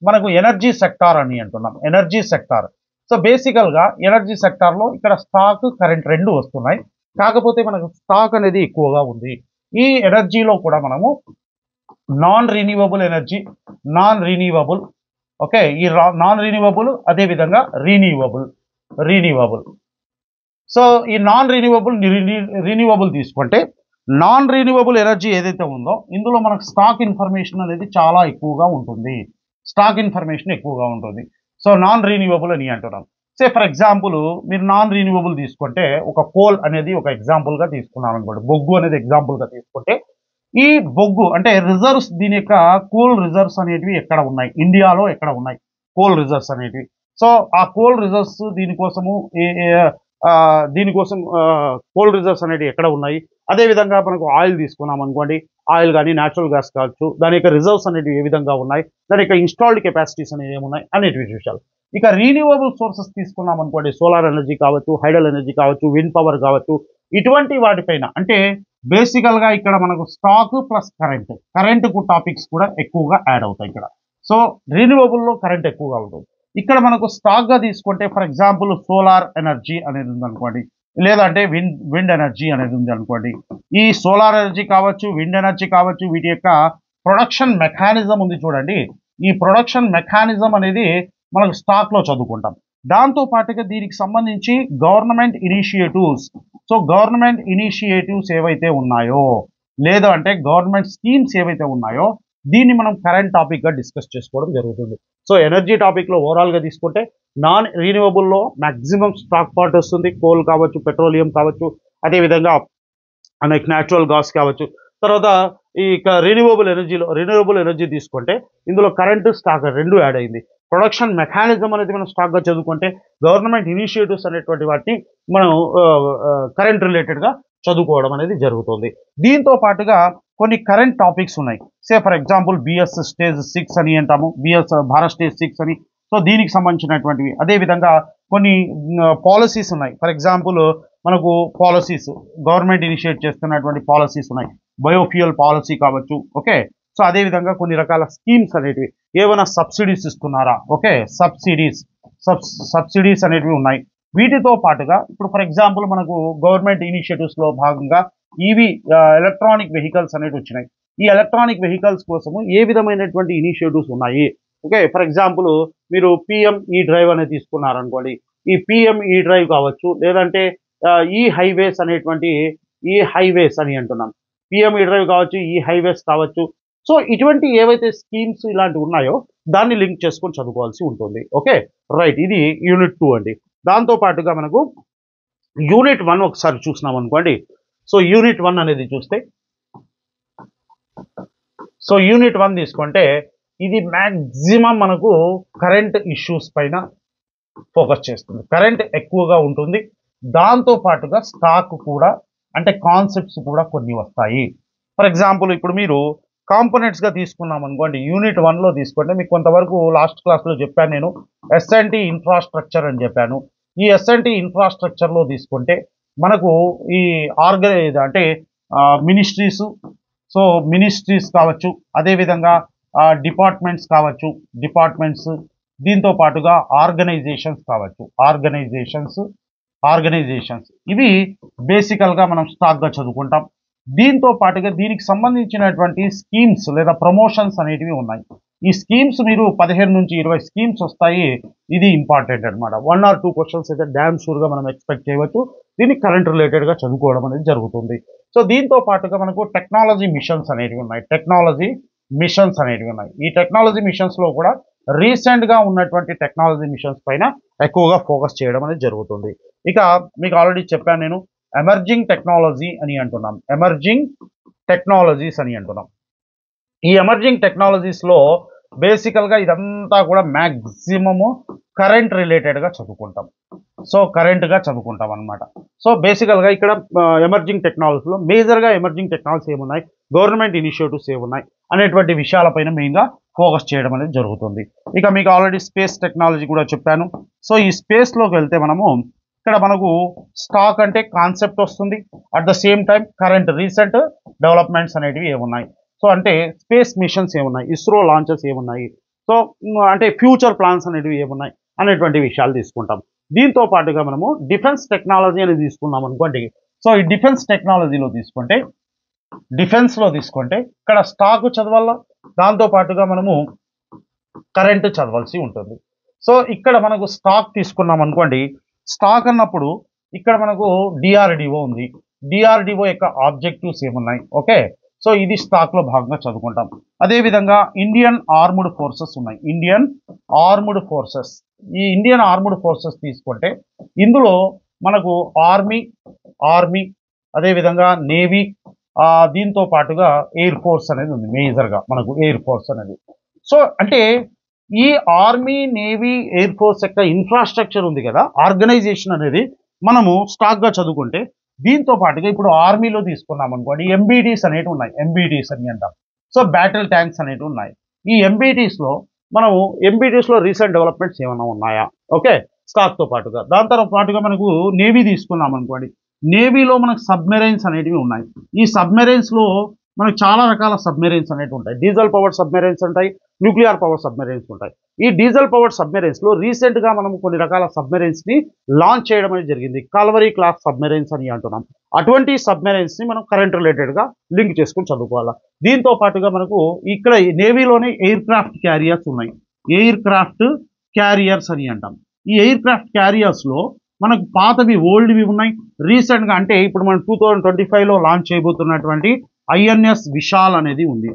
మనకు ఎనర్జీ సెక్టార్ అని అంటున్నాం. ఎనర్జీ సెక్టార్, సో బేసికల్గా ఎనర్జీ సెక్టార్లో ఇక్కడ స్టాక్ కరెంట్ రెండు వస్తున్నాయి. కాకపోతే మనకు స్టాక్ అనేది ఎక్కువగా ఉంది. ఈ ఎనర్జీలో కూడా మనము నాన్ రిన్యూవబుల్ ఎనర్జీ, ఓకే, ఈ నాన్ రిన్యూవబుల్ అదేవిధంగా రీన్యూవబుల్. సో ఈ నాన్ రిన్యూవబుల్ తీసుకుంటే నాన్ రిన్యూవబుల్ ఎనర్జీ ఏదైతే ఉందో ఇందులో మనకు స్టాక్ ఇన్ఫర్మేషన్ అనేది చాలా ఎక్కువగా ఉంటుంది. సో నాన్ రిన్యూవబుల్ అని అంటున్నాం. సే ఫర్ ఎగ్జాంపుల్ మీరు నాన్ రిన్యూవబుల్ తీసుకుంటే ఒక కోల్ అనేది ఒక ఎగ్జాంపుల్గా తీసుకున్నాం అనుకోండి, బొగ్గు అనేది ఎగ్జాంపుల్గా తీసుకుంటే ఈ బొగ్గు అంటే రిజర్వ్స్, దీని యొక్క కోల్ రిజర్వ్స్ అనేటివి ఎక్కడ ఉన్నాయి, ఇండియాలో ఎక్కడ ఉన్నాయి కోల్ రిజర్వ్స్ అనేటివి. సో ఆ కోల్ రిజర్వ్స్ దీనికోసం కోల్ రిజర్వ్స్ అనేవి ఎక్కడ ఉన్నాయి. అదేవిధంగా మనకు ఆయిల్ తీసుకున్నాం అనుకోండి, ఆయిల్ కానీ న్యాచురల్ గ్యాస్ కావచ్చు, దాని యొక్క రిజర్వ్స్ అనేవి ఏ విధంగా ఉన్నాయి, దాని యొక్క ఇన్స్టాల్డ్ కెపాసిటీస్ అనేవి ఏమున్నాయి అనేటివి విషయాలు. ఇక రీన్యూవబుల్ సోర్సెస్ తీసుకున్నాం అనుకోండి, సోలార్ ఎనర్జీ కావచ్చు, హైడల్ ఎనర్జీ కావచ్చు, విండ్ పవర్ కావచ్చు, ఇటువంటి వాటిపైన అంటే బేసికల్గా ఇక్కడ మనకు స్టాక్ ప్లస్ కరెంటు టాపిక్స్ కూడా ఎక్కువగా యాడ్ అవుతాయి ఇక్కడ. సో రిన్యూవబుల్లో కరెంట్ ఎక్కువగా ఉంటుంది. ఇక్కడ మనకు స్టాక్గా తీసుకుంటే ఫర్ ఎగ్జాంపుల్ సోలార్ ఎనర్జీ అనేది ఉందనుకోండి, లేదంటే విండ్ ఎనర్జీ అనేది ఉంది అనుకోండి. ఈ సోలార్ ఎనర్జీ కావచ్చు, విండ్ ఎనర్జీ కావచ్చు, వీటి యొక్క ప్రొడక్షన్ మెకానిజం ఉంది చూడండి. ఈ ప్రొడక్షన్ మెకానిజం అనేది మనకు స్టాక్లో చదువుకుంటాం. దాంతో పాటుగా దీనికి సంబంధించి government initiatives, so government initiatives ఏవైతే ఉన్నాయో లేదా అంటే గవర్నమెంట్ స్కీమ్స్ ఏవైతే ఉన్నాయో దీన్ని మనం కరెంట్ టాపిక్గా డిస్కస్ చేసుకోవడం జరుగుతుంది. సో ఎనర్జీ టాపిక్లో ఓవరాల్గా తీసుకుంటే నాన్ రీన్యూవబుల్లో మ్యాక్సిమం స్టాక్ పార్ట్ వస్తుంది, కోల్ కావచ్చు, పెట్రోలియం కావచ్చు, అదేవిధంగా మనకి న్యాచురల్ గ్యాస్ కావచ్చు. తర్వాత ఈ రిన్యూవబుల్ ఎనర్జీ తీసుకుంటే ఇందులో కరెంటు స్టాక్ రెండు యాడ్ అయింది. ప్రొడక్షన్ మెకానిజం అనేది మనం స్టాక్గా చదువుకుంటే గవర్నమెంట్ ఇనిషియేటివ్స్ అనేటువంటి వాటిని మనం కరెంట్ రిలేటెడ్గా చదువుకోవడం అనేది జరుగుతుంది. దీంతో పాటుగా కొన్ని కరెంట్ టాపిక్స్ ఉన్నాయి. Say for example BS stage 6 అని అంటాము, భారత్ స్టేజ్ 6 అని. సో దీనికి సంబంధించినటువంటివి. అదేవిధంగా కొన్ని పాలసీస్ ఉన్నాయి. ఫర్ ఎగ్జాంపుల్ మనకు పాలసీస్ గవర్నమెంట్ ఇనిషియేట్ చేస్తున్నటువంటి పాలసీస్ ఉన్నాయి. బయోఫ్యూయల్ పాలసీ కావచ్చు, ఓకే. సో అదేవిధంగా కొన్ని రకాల స్కీమ్స్ అనేటివి, ఏమైనా సబ్సిడీస్ ఇస్తున్నారా, ఓకే, సబ్సిడీస్ అనేటివి ఉన్నాయి. వీటితో పాటుగా ఇప్పుడు ఫర్ ఎగ్జాంపుల్ మనకు గవర్నమెంట్ ఇనిషియేటివ్స్లో భాగంగా ఈవీ ఎలక్ట్రానిక్ వెహికల్స్ అనేవి వచ్చినాయి. ఈ ఎలక్ట్రానిక్ వెహికల్స్ కోసము ఏ విధమైనటువంటి ఇనిషియేటివ్స్ ఉన్నాయి? ఓకే, ఫర్ ఎగ్జాంపుల్ మీరు పిఎం ఈ డ్రైవ్ అనేది తీసుకున్నారనుకోండి. ఈ పిఎం ఈ డ్రైవ్ కావచ్చు, లేదంటే ఈ హైవేస్ అనేటువంటి ఈ హైవేస్ అని అంటున్నాం. పిఎం ఈ డ్రైవ్ కావచ్చు, ఈ హైవేస్ కావచ్చు. సో ఇటువంటి ఏవైతే స్కీమ్స్ ఇలాంటివి ఉన్నాయో దాన్ని లింక్ చేసుకొని చదువుకోవాల్సి ఉంటుంది. ఓకే రైట్, ఇది యూనిట్ 2 అండి. దాంతో పాటుగా మనకు యూనిట్ 1 ఒకసారి చూసినాం అనుకోండి. సో యూనిట్ 1 అనేది చూస్తే, సో యూనిట్ 1 తీసుకుంటే ఇది మ్యాక్సిమం మనకు కరెంట్ ఇష్యూస్ పైన ఫోకస్ చేస్తుంది. కరెంట్ ఎక్కువగా ఉంటుంది. దాంతో పాటుగా స్టాక్ కూడా, అంటే కాన్సెప్ట్స్ కూడా కొన్ని వస్తాయి. ఫర్ ఎగ్జాంపుల్ ఇప్పుడు మీరు కాంపోనెంట్స్గా తీసుకున్నాం అనుకోండి. యూనిట్ 1లో తీసుకుంటే మీకు కొంతవరకు లాస్ట్ క్లాస్లో చెప్పాను నేను, ఎస్ఎన్టీ ఇన్ఫ్రాస్ట్రక్చర్ అని చెప్పాను. ఈ ఎస్ఎన్టీ ఇన్ఫ్రాస్ట్రక్చర్లో తీసుకుంటే మనకు ఈ అంటే మినిస్ట్రీస్, సో మినిస్ట్రీస్ కావచ్చు, అదేవిధంగా డిపార్ట్మెంట్స్ కావచ్చు, డిపార్ట్మెంట్స్, దీంతో పాటుగా ఆర్గనైజేషన్స్ కావచ్చు, ఆర్గనైజేషన్స్ ఇవి బేసికల్గా మనం స్టాక్గా చదువుకుంటాం. దీంతో పాటుగా దీనికి సంబంధించినటువంటి స్కీమ్స్ లేదా ప్రమోషన్స్ అనేటివి ఉన్నాయి. ఈ స్కీమ్స్ మీరు 15 నుంచి 20 స్కీమ్స్ వస్తాయి. ఇది ఇంపార్టెంట్ అనమాట. 1 or 2 క్వశ్చన్స్ అయితే డ్యామ్ షూర్గా మనం ఎక్స్పెక్ట్ చేయవచ్చు. దీనికి కరెంట్ రిలేటెడ్గా చదువుకోవడం అనేది జరుగుతుంది. సో దీంతో పాటుగా మనకు టెక్నాలజీ మిషన్స్ అనేటివి ఉన్నాయి. ఈ టెక్నాలజీ మిషన్స్లో కూడా రీసెంట్గా ఉన్నటువంటి టెక్నాలజీ మిషన్స్ పైన ఎక్కువగా ఫోకస్ చేయడం అనేది జరుగుతుంది. ఇక మీకు ఆల్రెడీ చెప్పాను నేను, ఎమర్జింగ్ టెక్నాలజీ అని అంటున్నాం. ఈ ఎమర్జింగ్ టెక్నాలజీస్లో బేసికల్గా ఇదంతా కూడా మ్యాక్సిమము కరెంట్ రిలేటెడ్గా చదువుకుంటాం. సో కరెంట్గా చదువుకుంటాం అనమాట. సో బేసికల్గా ఇక్కడ ఎమర్జింగ్ టెక్నాలజీలో మేజర్గా ఎమర్జింగ్ టెక్నాలజీ ఏమున్నాయి, గవర్నమెంట్ ఇనిషియేటివ్స్ ఏమున్నాయి అనేటువంటి విషయాలపైన మెయిన్గా ఫోకస్ చేయడం అనేది జరుగుతుంది. ఇక మీకు ఆల్రెడీ స్పేస్ టెక్నాలజీ కూడా చెప్పాను. సో ఈ స్పేస్లోకి వెళ్తే మనము ఇక్కడ మనకు స్టాక్ అంటే కాన్సెప్ట్ వస్తుంది. At the same time current recent developments అనేటివి ఏమున్నాయి, సో అంటే స్పేస్ మిషన్స్ ఏమున్నాయి, ఇస్రో లాంచెస్ ఏమున్నాయి, సో అంటే ఫ్యూచర్ ప్లాన్స్ అనేటివి ఏమున్నాయి అనేటువంటి విషయాలు తీసుకుంటాం. దీంతో పాటుగా మనము డిఫెన్స్ టెక్నాలజీ అనేది తీసుకున్నాం అనుకోండి. సో ఈ డిఫెన్స్ టెక్నాలజీలో తీసుకుంటే, ఇక్కడ స్టాక్ చదవాలా, దాంతో పాటుగా మనము కరెంట్ చదవాల్సి ఉంటుంది. సో ఇక్కడ మనకు స్టాక్ తీసుకున్నాం అనుకోండి. స్టాక్ అన్నప్పుడు ఇక్కడ మనకు డిఆర్డిఓ ఉంది. డిఆర్డిఓ యొక్క ఆబ్జెక్టివ్స్ ఏమున్నాయి, ఓకే, సో ఇది స్టాక్లో భాగంగా చదువుకుంటాం. అదేవిధంగా ఇండియన్ ఆర్మ్డ్ ఫోర్సెస్ ఉన్నాయి. ఈ ఇండియన్ ఆర్మ్డ్ ఫోర్సెస్ తీసుకుంటే ఇందులో మనకు ఆర్మీ అదేవిధంగా నేవీ, దీంతో పాటుగా ఎయిర్ ఫోర్స్ అనేది ఉంది. మేజర్గా మనకు ఎయిర్ ఫోర్స్ అనేది. సో అంటే ఈ ఆర్మీ, నేవీ, ఎయిర్ ఫోర్స్ యొక్క ఇన్ఫ్రాస్ట్రక్చర్ ఉంది కదా, ఆర్గనైజేషన్ అనేది మనము స్టాక్గా చదువుకుంటే, దీంతో పాటుగా ఇప్పుడు ఆర్మీలో తీసుకున్నాం అనుకోండి, ఎంబీటీస్ అనేవి ఉన్నాయి. ఎంబీటీస్ అని అంటాం. సో బ్యాటిల్ ట్యాంక్స్ అనేవి ఉన్నాయి. ఈ ఎంబీటీస్లో మనము రీసెంట్ డెవలప్మెంట్స్ ఏమైనా ఉన్నాయా, ఓకే, స్టాక్తో పాటుగా. దాంతో పాటుగా మనకు నేవీ తీసుకున్నాం అనుకోండి. నేవీలో మనకు సబ్మెరైన్స్ అనేటివి ఉన్నాయి. ఈ సబ్మెరైన్స్లో మనకు చాలా రకాల సబ్మెరైన్స్ అనేవి ఉంటాయి. డీజిల్ పవర్డ్ సబ్మెరైన్స్ ఉంటాయి, న్యూక్లియర్ పవర్ సబ్మెరైన్స్ ఉంటాయి. ఈ డీజిల్ పవర్డ్ సబ్మెరైన్స్లో రీసెంట్గా మనం కొన్ని రకాల సబ్మెరైన్స్ని లాంచ్ చేయడం అనేది జరిగింది. కాల్వరీ క్లాస్ సబ్మెరైన్స్ అని అంటున్నాం. అటువంటి సబ్మెరైన్స్ని మనం కరెంట్ రిలేటెడ్గా లింక్ చేసుకొని చదువుకోవాలి. దీంతో పాటుగా మనకు ఇక్కడ నేవీలోనే ఎయిర్ క్రాఫ్ట్ క్యారియర్స్ ఉన్నాయి. ఎయిర్ క్రాఫ్ట్ క్యారియర్స్ అని అంటాం. ఈ ఎయిర్ క్రాఫ్ట్ క్యారియర్స్లో మనకు పాతవి, ఓల్డ్వి ఉన్నాయి. రీసెంట్గా అంటే ఇప్పుడు మనం 2025లో లాంచ్ చేయబోతున్నటువంటి ఐఎన్ఎస్ విశాల్ అనేది ఉంది.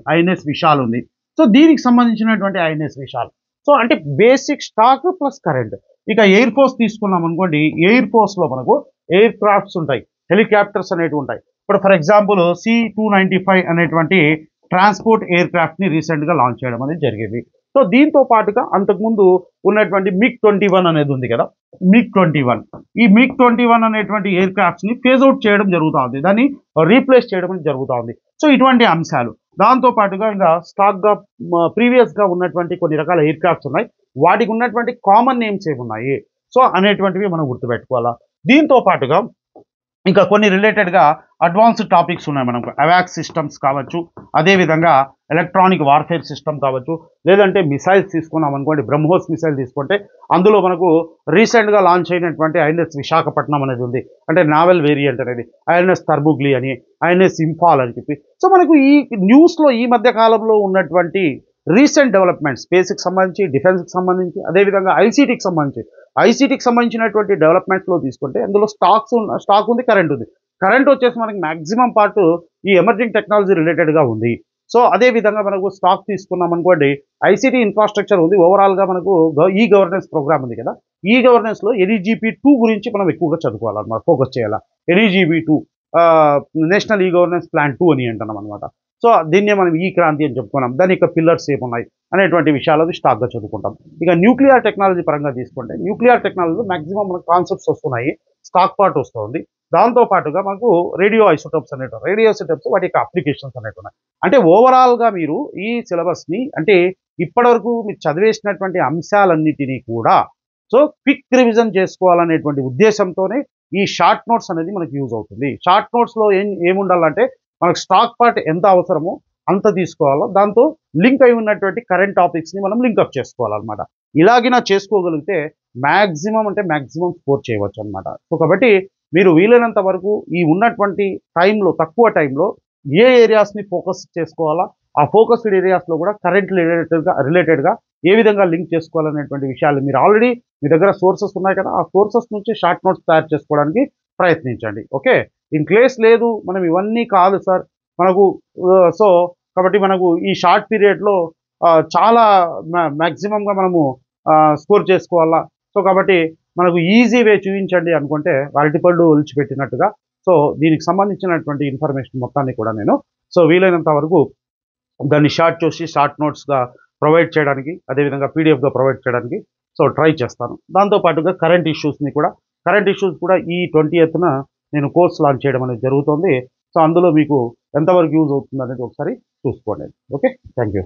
సో దీనికి సంబంధించినటువంటి ఐఎన్ఎస్ విశాల్. సో అంటే బేసిక్ స్టాక్ ప్లస్ కరెంట్. ఇక ఎయిర్ ఫోర్స్ తీసుకున్నాం అనుకోండి. ఎయిర్ ఫోర్స్లో మనకు ఎయిర్ క్రాఫ్ట్స్ ఉంటాయి, హెలికాప్టర్స్ అనేవి ఉంటాయి. ఇప్పుడు ఫర్ ఎగ్జాంపుల్ C-295 అనేటువంటి ట్రాన్స్పోర్ట్ ఎయిర్ క్రాఫ్ట్ని రీసెంట్గా లాంచ్ చేయడం అనేది జరిగింది. సో దీంతో పాటుగా అంతకుముందు ఉన్నటువంటి MiG-21 అనేది ఉంది కదా, ఈ MiG-21 అనేటువంటి ఎయిర్ క్రాఫ్ట్స్ని ఫేజ్ అవుట్ చేయడం జరుగుతుంది, దాన్ని రీప్లేస్ చేయడం జరుగుతుంది. సో ఇటువంటి అంశాలు. దాంతో పాటుగా ఇంకా స్టాక్గా ప్రీవియస్గా ఉన్నటువంటి కొన్ని రకాల ఎయిర్ క్రాఫ్ట్స్ ఉన్నాయి. వాటికి ఉన్నటువంటి కామన్ నేమ్స్ ఏమున్నాయి, సో అనేటువంటివి మనం గుర్తుపెట్టుకోవాలా. దీంతో పాటుగా ఇంకా కొన్ని రిలేటెడ్గా అడ్వాన్స్డ్ టాపిక్స్ ఉన్నాయి మనకు. అవాక్స్ సిస్టమ్స్ కావచ్చు, అదేవిధంగా ఎలక్ట్రానిక్ వార్ఫేర్ సిస్టమ్ కావచ్చు, లేదంటే మిసైల్స్ తీసుకున్నాం అనుకోండి, బ్రహ్మోస్ మిసైల్ తీసుకుంటే అందులో మనకు రీసెంట్గా లాంచ్ అయినటువంటి ఐఎన్ఎస్ విశాఖపట్నం అనేది ఉంది. అంటే నావెల్ వేరియంట్ అనేది ఐఎన్ఎస్ తర్బుగ్లి అని, ఐఎన్ఎస్ ఇంఫాల్ అని చెప్పి. సో మనకు ఈ న్యూస్లో ఈ మధ్య కాలంలో ఉన్నటువంటి రీసెంట్ డెవలప్మెంట్స్, స్పేస్కి సంబంధించి, డిఫెన్స్కి సంబంధించి, అదేవిధంగా ఐసీటీకి సంబంధించినటువంటి డెవలప్మెంట్స్లో తీసుకుంటే అందులో స్టాక్ ఉంది, కరెంట్ ఉంది. కరెంట్ వచ్చేసి మనకి మ్యాక్సిమం పార్ట్ ఈ ఎమర్జింగ్ టెక్నాలజీ రిలేటెడ్గా ఉంది. సో అదేవిధంగా మనకు స్టాక్ తీసుకున్నాం అనుకోండి, ఐసీటీ ఇన్ఫ్రాస్ట్రక్చర్ ఉంది. ఓవరాల్గా మనకు ఈ గవర్నెన్స్ ప్రోగ్రామ్ ఉంది కదా, ఈ గవర్నెన్స్లో NEGP2 గురించి మనం ఎక్కువగా చదువుకోవాలన్నమాట, ఫోకస్ చేయాలి. NEGP2 national e governance plan 2 అని అంటున్నాం అనమాట. సో దీన్నే మనం ఈ క్రాంతి అని చెప్పుకున్నాం. దాని యొక్క పిల్లర్స్ ఏమున్నాయి అనేటువంటి విషయాలు అది స్టాక్గా చదువుకుంటాం. ఇక న్యూక్లియర్ టెక్నాలజీ పరంగా తీసుకుంటే, న్యూక్లియర్ టెక్నాలజీలో మ్యాక్సిమం మనకు కాన్సెప్ట్స్ వస్తున్నాయి, స్టాక్ పార్ట్ వస్తుంది. దాంతోపాటుగా మనకు రేడియో ఐసోటోప్స్ వాటి యొక్క అప్లికేషన్స్ అనేవి ఉన్నాయి. అంటే ఓవరాల్గా మీరు ఈ సిలబస్ని, అంటే ఇప్పటివరకు మీరు చదివేసినటువంటి అంశాలన్నిటినీ కూడా సో క్విక్ రివిజన్ చేసుకోవాలనేటువంటి ఉద్దేశంతోనే ఈ షార్ట్ నోట్స్ అనేది మనకి యూజ్ అవుతుంది. షార్ట్ నోట్స్లో ఏముండాలంటే మనకు స్టాక్ పార్ట్ ఎంత అవసరమో అంత తీసుకోవాలో, దాంతో లింక్ అయి ఉన్నటువంటి కరెంట్ టాపిక్స్ని మనం లింకప్ చేసుకోవాలన్నమాట. ఇలాగినా చేసుకోగలిగితే మ్యాక్సిమం స్కోర్ చేయవచ్చు అనమాట. సో కాబట్టి మీరు వీలైనంత వరకు ఈ ఉన్నటువంటి తక్కువ టైంలో ఏ ఏరియాస్ని ఫోకస్ చేసుకోవాలా, ఆ ఫోకస్డ్ ఏరియాస్లో కూడా కరెంట్ రిలేటెడ్గా ఏ విధంగా లింక్ చేసుకోవాలనేటువంటి విషయాలు మీరు ఆల్రెడీ మీ దగ్గర సోర్సెస్ ఉన్నాయి కదా, ఆ సోర్సెస్ నుంచి షార్ట్ నోట్స్ తయారు చేసుకోవడానికి ప్రయత్నించండి. ఓకే, ఇన్ కేస్ లేదు మనం ఇవన్నీ కాదు సార్ మనకు, సో కాబట్టి మనకు ఈ షార్ట్ పీరియడ్లో చాలా మ్యాక్సిమంగా మనము స్కోర్ చేసుకోవాలా, సో కాబట్టి మనకు ఈజీ వే చూపించండి అనుకుంటే అరటిపళ్ళు ఒలిచిపెట్టినట్టుగా. సో దీనికి సంబంధించినటువంటి ఇన్ఫర్మేషన్ మొత్తాన్ని కూడా నేను వీలైనంత వరకు దాన్ని షార్ట్ నోట్స్గా ప్రొవైడ్ చేయడానికి, అదేవిధంగా పీడిఎఫ్గా ప్రొవైడ్ చేయడానికి ట్రై చేస్తాను. దాంతోపాటుగా కరెంట్ ఇష్యూస్ కూడా ఈ 20th నేను కోర్స్ లాంచ్ చేయడం అనేది జరుగుతుంది. సో అందులో మీకు ఎంతవరకు యూజ్ అవుతుంది అనేది ఒకసారి చూసుకోండి. Okay, thank you.